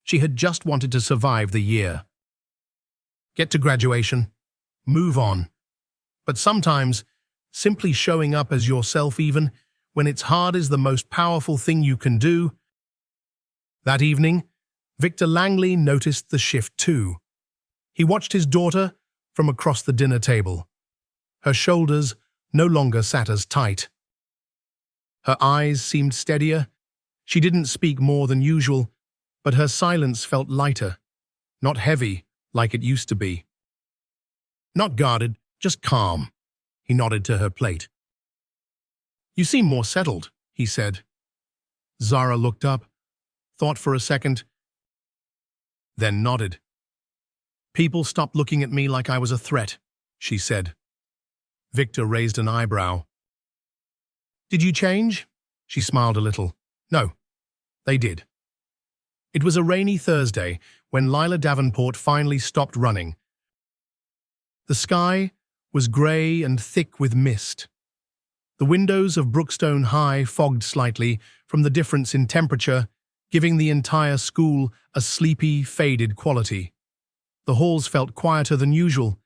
She had just wanted to survive the year. Get to graduation, move on. But sometimes, simply showing up as yourself even when it's hard is the most powerful thing you can do. That evening, Victor Langley noticed the shift too. He watched his daughter from across the dinner table. Her shoulders no longer sat as tight. Her eyes seemed steadier. She didn't speak more than usual, but her silence felt lighter, not heavy like it used to be. Not guarded, just calm. He nodded to her plate. "You seem more settled," he said. Zara looked up, thought for a second, then nodded. "People stopped looking at me like I was a threat," she said. Victor raised an eyebrow. "Did you change?" She smiled a little. "No, they did." It was a rainy Thursday when Lila Davenport finally stopped running. The sky was grey and thick with mist. The windows of Brookstone High fogged slightly from the difference in temperature, giving the entire school a sleepy, faded quality. The halls felt quieter than usual,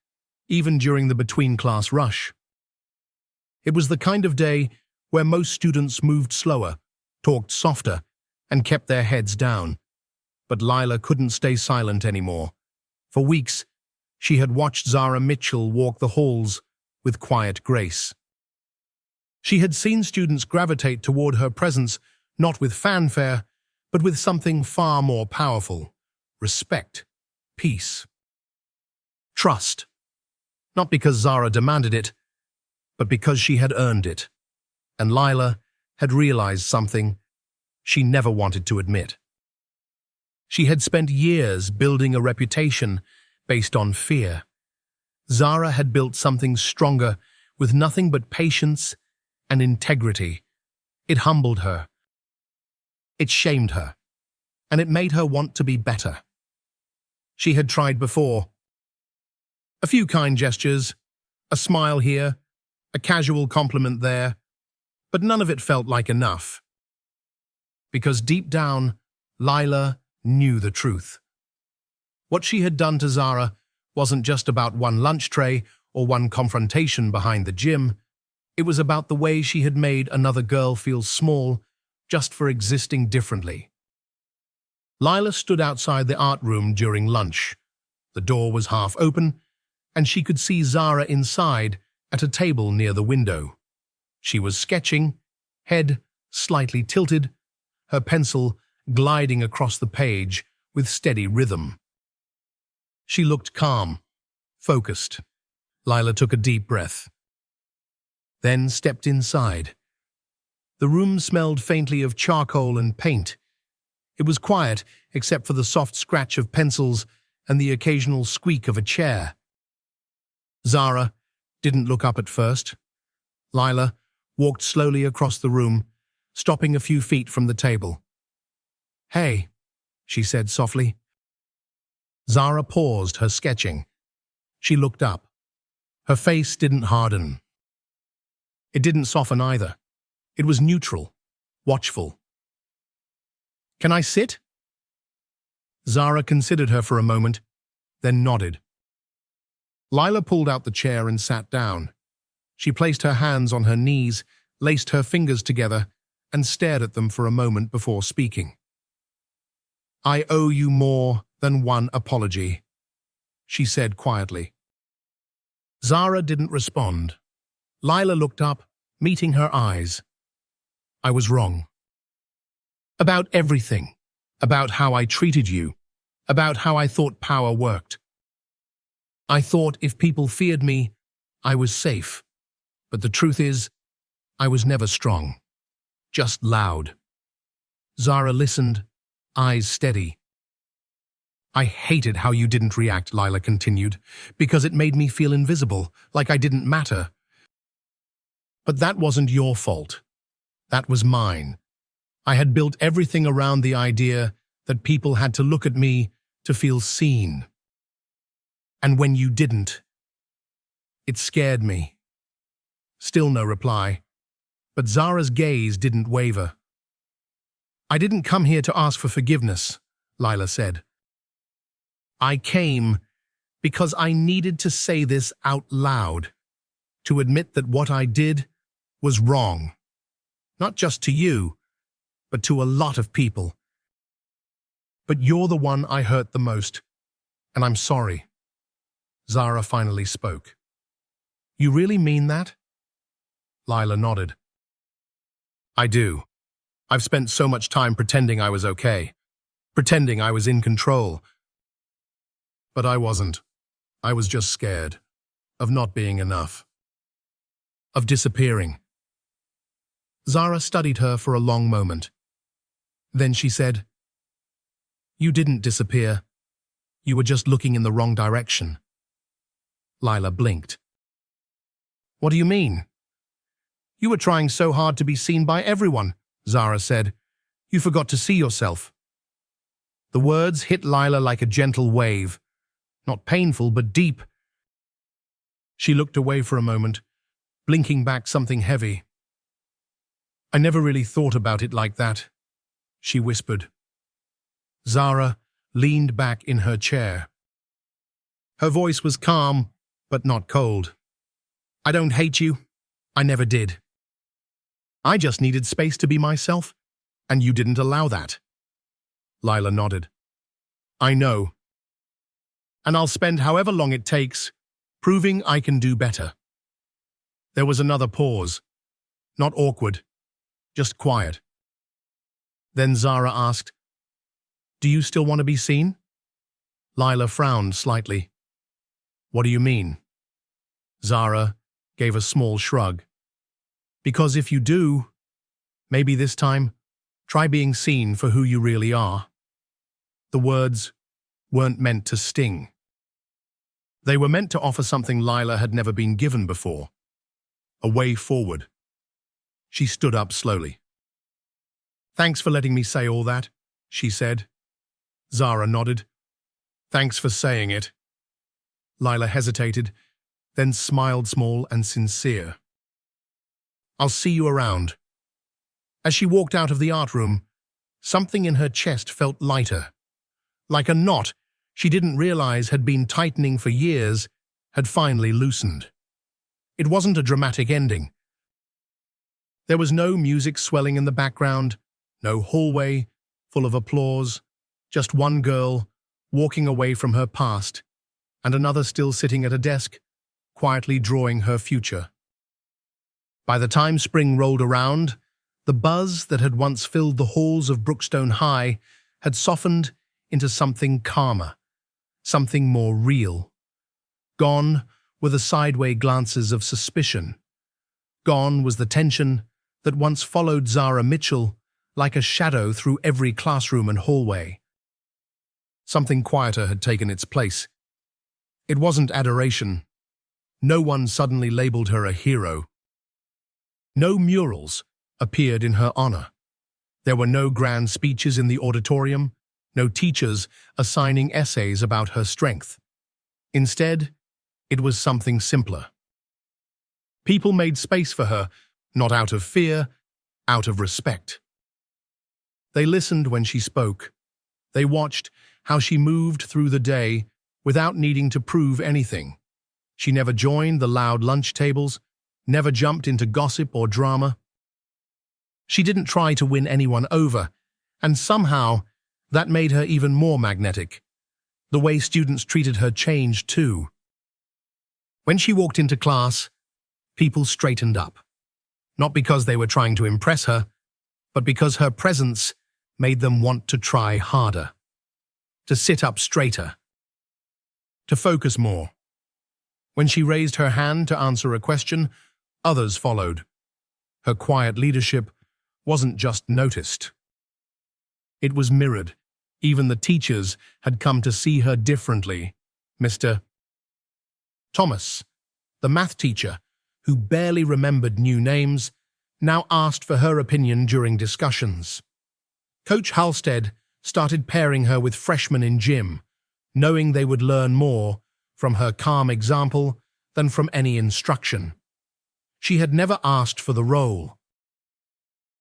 even during the between-class rush. It was the kind of day where most students moved slower, talked softer, and kept their heads down. But Lila couldn't stay silent anymore. For weeks, she had watched Zara Mitchell walk the halls with quiet grace. She had seen students gravitate toward her presence, not with fanfare, but with something far more powerful: respect, peace, trust. Not because Zara demanded it, but because she had earned it. And Lila had realized something she never wanted to admit. She had spent years building a reputation based on fear. Zara had built something stronger with nothing but patience and integrity. It humbled her. It shamed her. And it made her want to be better. She had tried before. A few kind gestures, a smile here, a casual compliment there, but none of it felt like enough. because deep down, Lila knew the truth. What she had done to Zara wasn't just about one lunch tray or one confrontation behind the gym. It was about the way she had made another girl feel small just for existing differently. Lila stood outside the art room during lunch. The door was half open, and she could see Zara inside at a table near the window. She was sketching, head slightly tilted, her pencil gliding across the page with steady rhythm. She looked calm, focused. Lila took a deep breath, then stepped inside. The room smelled faintly of charcoal and paint. It was quiet, except for the soft scratch of pencils and the occasional squeak of a chair. Zara didn't look up at first. Lila walked slowly across the room, stopping a few feet from the table. "Hey," she said softly. Zara paused her sketching. She looked up. Her face didn't harden. It didn't soften either. It was neutral, watchful. "Can I sit?" Zara considered her for a moment, then nodded. Lila pulled out the chair and sat down. She placed her hands on her knees, laced her fingers together, and stared at them for a moment before speaking. "I owe you more than one apology," she said quietly. Zara didn't respond. Lila looked up, meeting her eyes. "I was wrong. About everything. About how I treated you. About how I thought power worked. I thought if people feared me, I was safe. But the truth is, I was never strong. Just loud." Zara listened, eyes steady. "I hated how you didn't react," Lila continued, "because it made me feel invisible, like I didn't matter. But that wasn't your fault. That was mine. I had built everything around the idea that people had to look at me to feel seen. And when you didn't, it scared me." Still no reply, but Zara's gaze didn't waver. "I didn't come here to ask for forgiveness," Lila said. "I came because I needed to say this out loud, to admit that what I did was wrong. Not just to you, but to a lot of people. But you're the one I hurt the most, and I'm sorry." Zara finally spoke. "You really mean that?" Lila nodded. "I do. I've spent so much time pretending I was okay, pretending I was in control. But I wasn't. I was just scared of not being enough, of disappearing." Zara studied her for a long moment. Then she said, "You didn't disappear. You were just looking in the wrong direction." Lila blinked. "What do you mean?" "You were trying so hard to be seen by everyone," Zara said. "You forgot to see yourself." The words hit Lila like a gentle wave. Not painful, but deep. She looked away for a moment, blinking back something heavy. "I never really thought about it like that," she whispered. Zara leaned back in her chair. Her voice was calm, but not cold. "I don't hate you. I never did. I just needed space to be myself, and you didn't allow that." Lila nodded. "I know. And I'll spend however long it takes proving I can do better." There was another pause. Not awkward, just quiet. Then Zara asked, "Do you still want to be seen?" Lila frowned slightly. "What do you mean?" Zara gave a small shrug. "Because if you do, maybe this time, try being seen for who you really are." The words weren't meant to sting. They were meant to offer something Lila had never been given before. A way forward. She stood up slowly. "Thanks for letting me say all that," she said. Zara nodded. "Thanks for saying it." Lila hesitated, then smiled small and sincere. "I'll see you around." As she walked out of the art room, Something in her chest felt lighter. Like a knot she didn't realize had been tightening for years had finally loosened. It wasn't a dramatic ending. There was no music swelling in the background, no hallway full of applause, just one girl walking away from her past and another still sitting at a desk, quietly drawing her future. By the time spring rolled around, the buzz that had once filled the halls of Brookstone High had softened into something calmer, something more real. Gone were the sideway glances of suspicion. Gone was the tension that once followed Zara Mitchell like a shadow through every classroom and hallway. Something quieter had taken its place. It wasn't adoration. No one suddenly labeled her a hero. No murals appeared in her honor. There were no grand speeches in the auditorium, no teachers assigning essays about her strength. Instead, it was something simpler. People made space for her, not out of fear, out of respect. They listened when she spoke. They watched how she moved through the day without needing to prove anything. She never joined the loud lunch tables, never jumped into gossip or drama. She didn't try to win anyone over, and somehow that made her even more magnetic. The way students treated her changed too. When she walked into class, people straightened up. Not because they were trying to impress her, but because her presence made them want to try harder, to sit up straighter, to focus more. When she raised her hand to answer a question, others followed. Her quiet leadership wasn't just noticed. It was mirrored. Even the teachers had come to see her differently. Mr. Thomas, the math teacher, who barely remembered new names, now asked for her opinion during discussions. Coach Halstead started pairing her with freshmen in gym, knowing they would learn more from her calm example than from any instruction. She had never asked for the role,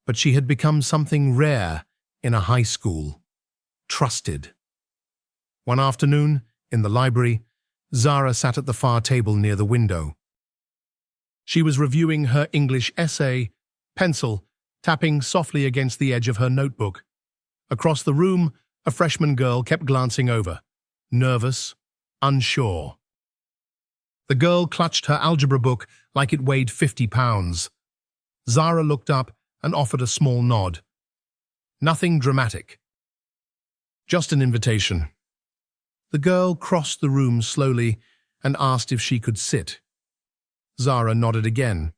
but she had become something rare in a high school: trusted. One afternoon, in the library, Zara sat at the far table near the window. She was reviewing her English essay, pencil tapping softly against the edge of her notebook. Across the room, a freshman girl kept glancing over, nervous, unsure. The girl clutched her algebra book like it weighed 50 pounds. Zara looked up and offered a small nod. Nothing dramatic. Just an invitation. The girl crossed the room slowly and asked if she could sit. Zara nodded again.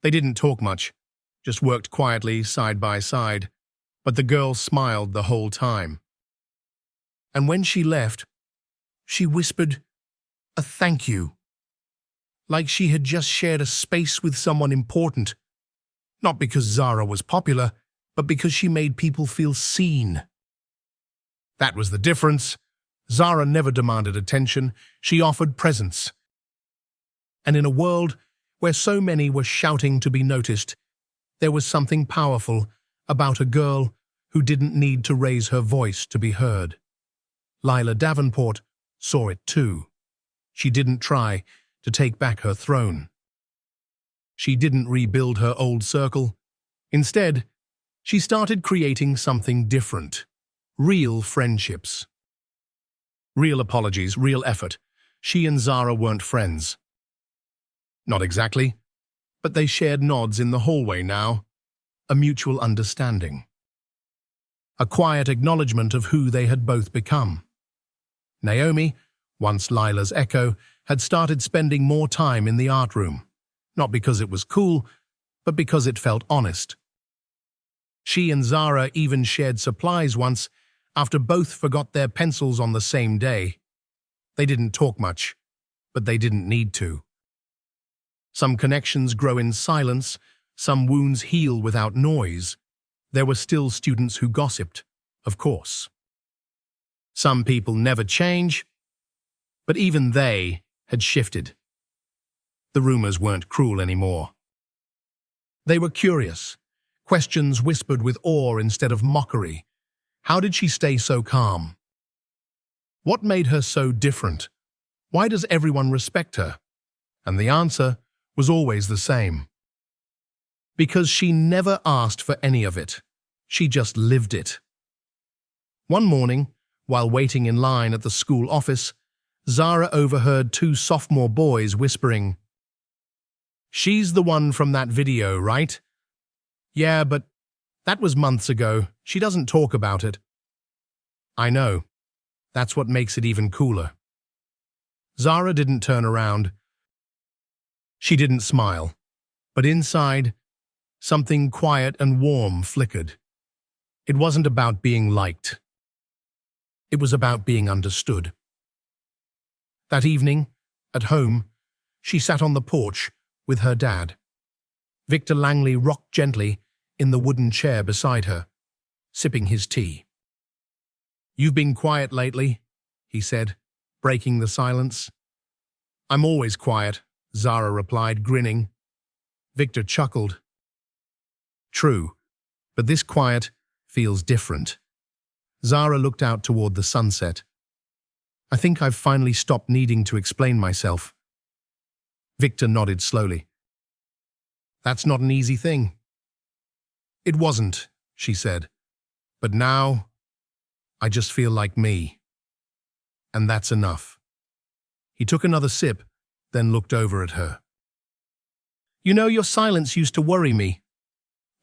They didn't talk much, just worked quietly side by side, but the girl smiled the whole time. And when she left, she whispered a thank you, like she had just shared a space with someone important, not because Zara was popular, but because she made people feel seen. That was the difference. Zara never demanded attention, she offered presence. And in a world where so many were shouting to be noticed, there was something powerful about a girl who didn't need to raise her voice to be heard. Lila Davenport saw it too. She didn't try to take back her throne. She didn't rebuild her old circle. Instead, she started creating something different. Real friendships. Real apologies, real effort. She and Zara weren't friends. Not exactly, but they shared nods in the hallway now. A mutual understanding. A quiet acknowledgement of who they had both become. Naomi, once Lila's echo, had started spending more time in the art room, not because it was cool, but because it felt honest. She and Zara even shared supplies once, after both forgot their pencils on the same day. They didn't talk much, but they didn't need to. Some connections grow in silence, some wounds heal without noise. There were still students who gossiped, of course. Some people never change, but even they had shifted. The rumors weren't cruel anymore. They were curious, questions whispered with awe instead of mockery. How did she stay so calm? What made her so different? Why does everyone respect her? And the answer was always the same. Because she never asked for any of it. She just lived it. One morning, while waiting in line at the school office, Zara overheard two sophomore boys whispering, "She's the one from that video, right?" "Yeah, but that was months ago. She doesn't talk about it." "I know. That's what makes it even cooler." Zara didn't turn around. She didn't smile. But inside, something quiet and warm flickered. It wasn't about being liked. It was about being understood. That evening, at home, she sat on the porch with her dad. Victor Langley rocked gently in the wooden chair beside her, sipping his tea. "You've been quiet lately," he said, breaking the silence. "I'm always quiet," Zara replied, grinning. Victor chuckled. "True, but this quiet feels different." Zara looked out toward the sunset. "I think I've finally stopped needing to explain myself." Victor nodded slowly. "That's not an easy thing." "It wasn't," she said. "But now, I just feel like me. And that's enough." He took another sip, then looked over at her. "You know, your silence used to worry me."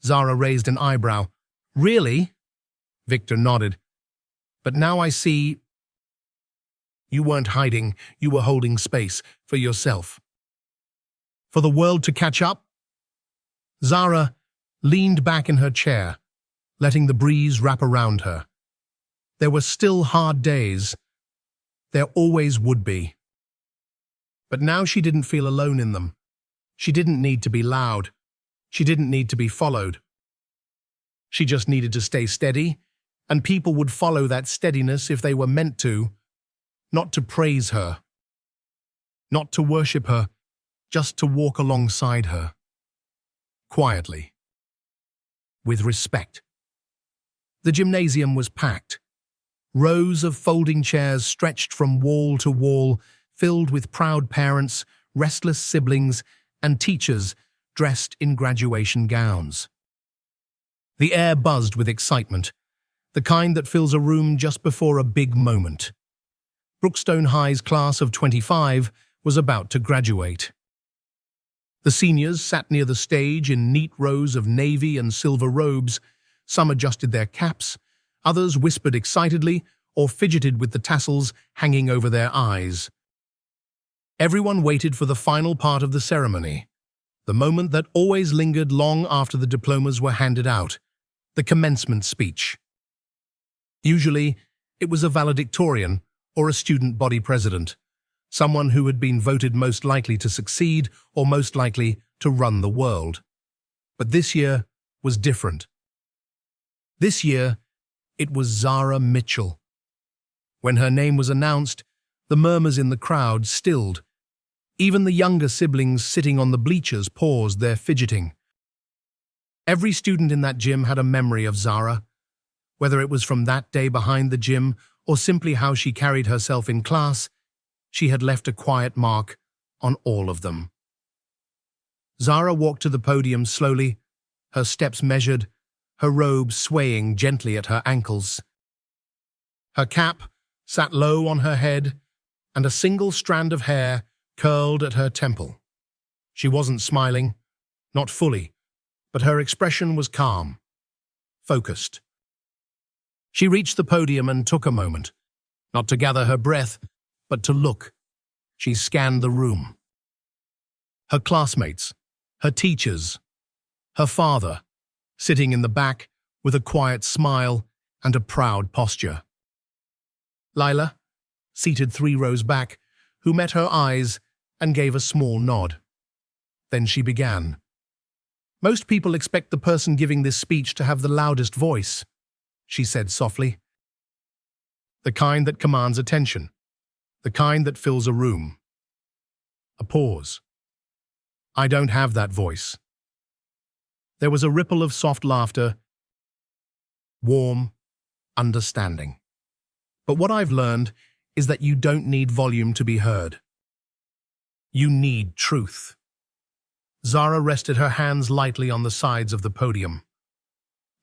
Zara raised an eyebrow. "Really?" Victor nodded. "But now I see you weren't hiding, you were holding space for yourself. For the world to catch up?" Zara leaned back in her chair, letting the breeze wrap around her. There were still hard days. There always would be. But now she didn't feel alone in them. She didn't need to be loud. She didn't need to be followed. She just needed to stay steady, and people would follow that steadiness if they were meant to, not to praise her, not to worship her, just to walk alongside her. Quietly. With respect. The gymnasium was packed. Rows of folding chairs stretched from wall to wall, filled with proud parents, restless siblings, and teachers dressed in graduation gowns. The air buzzed with excitement, the kind that fills a room just before a big moment. Brookstone High's class of 25 was about to graduate. The seniors sat near the stage in neat rows of navy and silver robes. Some adjusted their caps, others whispered excitedly or fidgeted with the tassels hanging over their eyes. Everyone waited for the final part of the ceremony, the moment that always lingered long after the diplomas were handed out, the commencement speech. Usually, it was a valedictorian or a student body president, someone who had been voted most likely to succeed or most likely to run the world. But this year was different. This year, it was Zara Mitchell. When her name was announced, the murmurs in the crowd stilled. Even the younger siblings sitting on the bleachers paused their fidgeting. Every student in that gym had a memory of Zara, whether it was from that day behind the gym or simply how she carried herself in class. She had left a quiet mark on all of them. Zara walked to the podium slowly, her steps measured, her robe swaying gently at her ankles. Her cap sat low on her head, and a single strand of hair curled at her temple. She wasn't smiling, not fully, but her expression was calm, focused. She reached the podium and took a moment, not to gather her breath, but to look. She scanned the room. Her classmates, her teachers, her father, sitting in the back with a quiet smile and a proud posture. Lila, seated 3 rows back, who met her eyes and gave a small nod. Then she began. "Most people expect the person giving this speech to have the loudest voice," she said softly. "The kind that commands attention, the kind that fills a room." A pause. "I don't have that voice." There was a ripple of soft laughter, warm, understanding. But what I've learned is that you don't need volume to be heard. You need truth. Zara rested her hands lightly on the sides of the podium.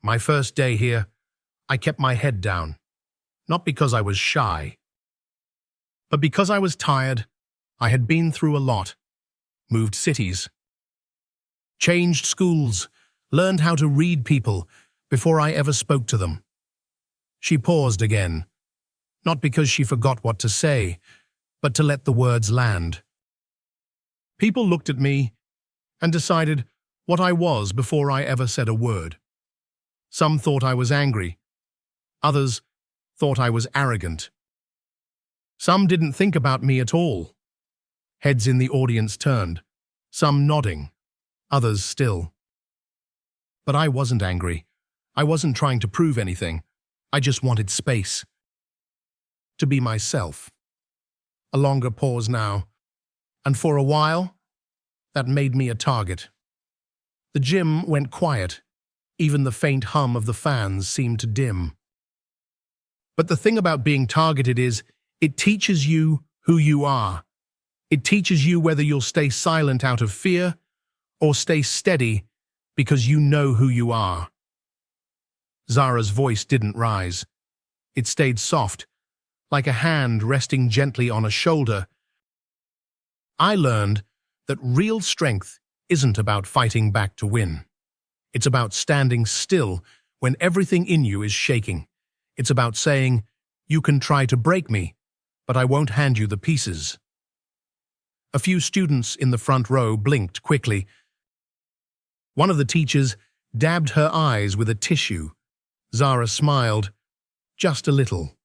My first day here, I kept my head down, not because I was shy, but because I was tired. I had been through a lot, moved cities, changed schools, learned how to read people before I ever spoke to them. She paused again, not because she forgot what to say, but to let the words land. People looked at me and decided what I was before I ever said a word. Some thought I was angry. Others thought I was arrogant. Some didn't think about me at all. Heads in the audience turned, some nodding, others still. But I wasn't angry. I wasn't trying to prove anything. I just wanted space. To be myself. A longer pause now. And for a while, that made me a target. The gym went quiet. Even the faint hum of the fans seemed to dim. But the thing about being targeted is, it teaches you who you are. It teaches you whether you'll stay silent out of fear or stay steady because you know who you are. Zara's voice didn't rise. It stayed soft, like a hand resting gently on a shoulder. I learned that real strength isn't about fighting back to win. It's about standing still when everything in you is shaking. It's about saying, you can try to break me, but I won't hand you the pieces. A few students in the front row blinked quickly. One of the teachers dabbed her eyes with a tissue. Zara smiled, just a little.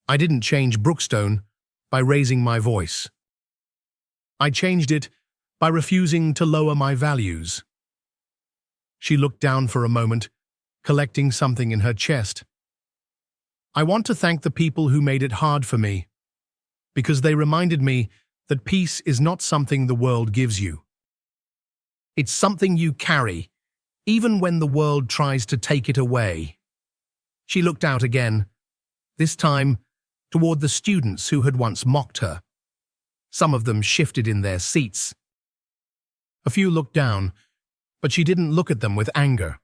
I didn't change Brookstone by raising my voice. I changed it by refusing to lower my values. She looked down for a moment, collecting something in her chest. I want to thank the people who made it hard for me, because they reminded me that peace is not something the world gives you. It's something you carry, even when the world tries to take it away. She looked out again, this time toward the students who had once mocked her. Some of them shifted in their seats. A few looked down, but she didn't look at them with anger.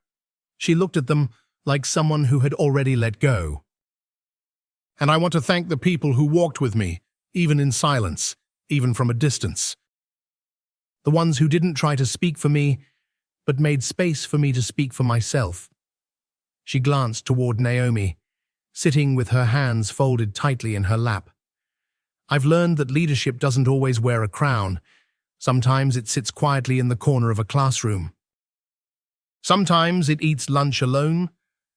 She looked at them like someone who had already let go. And I want to thank the people who walked with me, even in silence, even from a distance. The ones who didn't try to speak for me, but made space for me to speak for myself. She glanced toward Naomi, sitting with her hands folded tightly in her lap. I've learned that leadership doesn't always wear a crown. Sometimes it sits quietly in the corner of a classroom. Sometimes it eats lunch alone.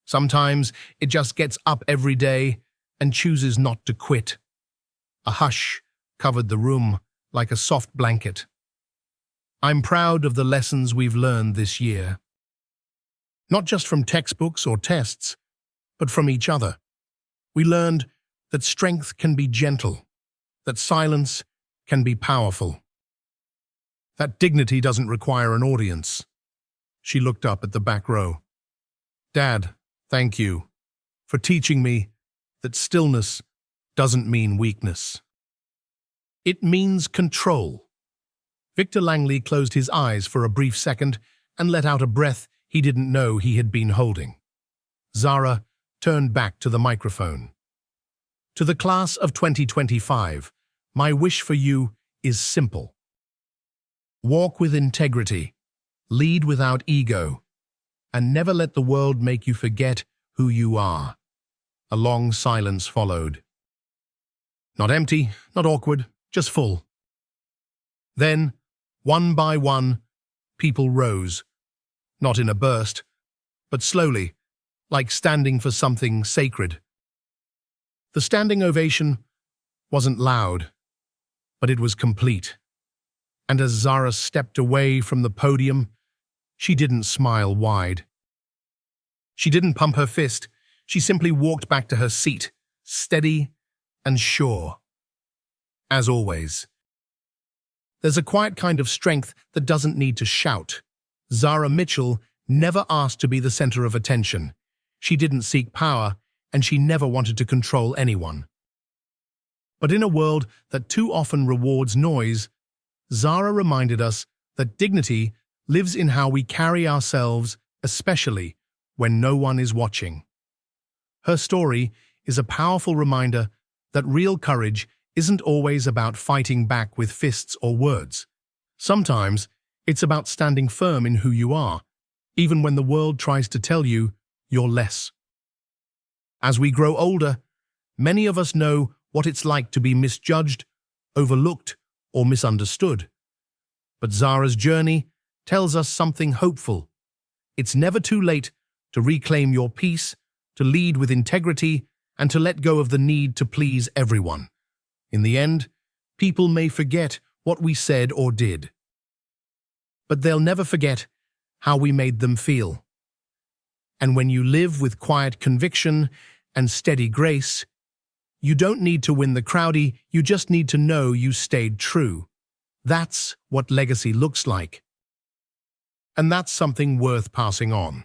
Sometimes it just gets up every day and chooses not to quit. A hush covered the room like a soft blanket. I'm proud of the lessons we've learned this year. Not just from textbooks or tests, but from each other. We learned that strength can be gentle, that silence can be powerful, that dignity doesn't require an audience. She looked up at the back row. Dad, thank you for teaching me that stillness doesn't mean weakness. It means control. Victor Langley closed his eyes for a brief second and let out a breath he didn't know he had been holding. Zara turned back to the microphone. To the class of 2025, my wish for you is simple. Walk with integrity, lead without ego, and never let the world make you forget who you are. A long silence followed. Not empty, not awkward, just full. Then, one by one, people rose, not in a burst, but slowly, like standing for something sacred. The standing ovation wasn't loud, but it was complete. And as Zara stepped away from the podium, she didn't smile wide. She didn't pump her fist. She simply walked back to her seat, steady and sure. As always. There's a quiet kind of strength that doesn't need to shout. Zara Mitchell never asked to be the center of attention. She didn't seek power, and she never wanted to control anyone. But in a world that too often rewards noise, Zara reminded us that dignity lives in how we carry ourselves, especially when no one is watching. Her story is a powerful reminder that real courage isn't always about fighting back with fists or words. Sometimes it's about standing firm in who you are, even when the world tries to tell you you're less. As we grow older, many of us know what it's like to be misjudged, overlooked, or misunderstood. But Zara's journey tells us something hopeful. It's never too late to reclaim your peace, to lead with integrity, and to let go of the need to please everyone. In the end, people may forget what we said or did, but they'll never forget how we made them feel. And when you live with quiet conviction and steady grace, you don't need to win the crowdy, you just need to know you stayed true. That's what legacy looks like. And that's something worth passing on.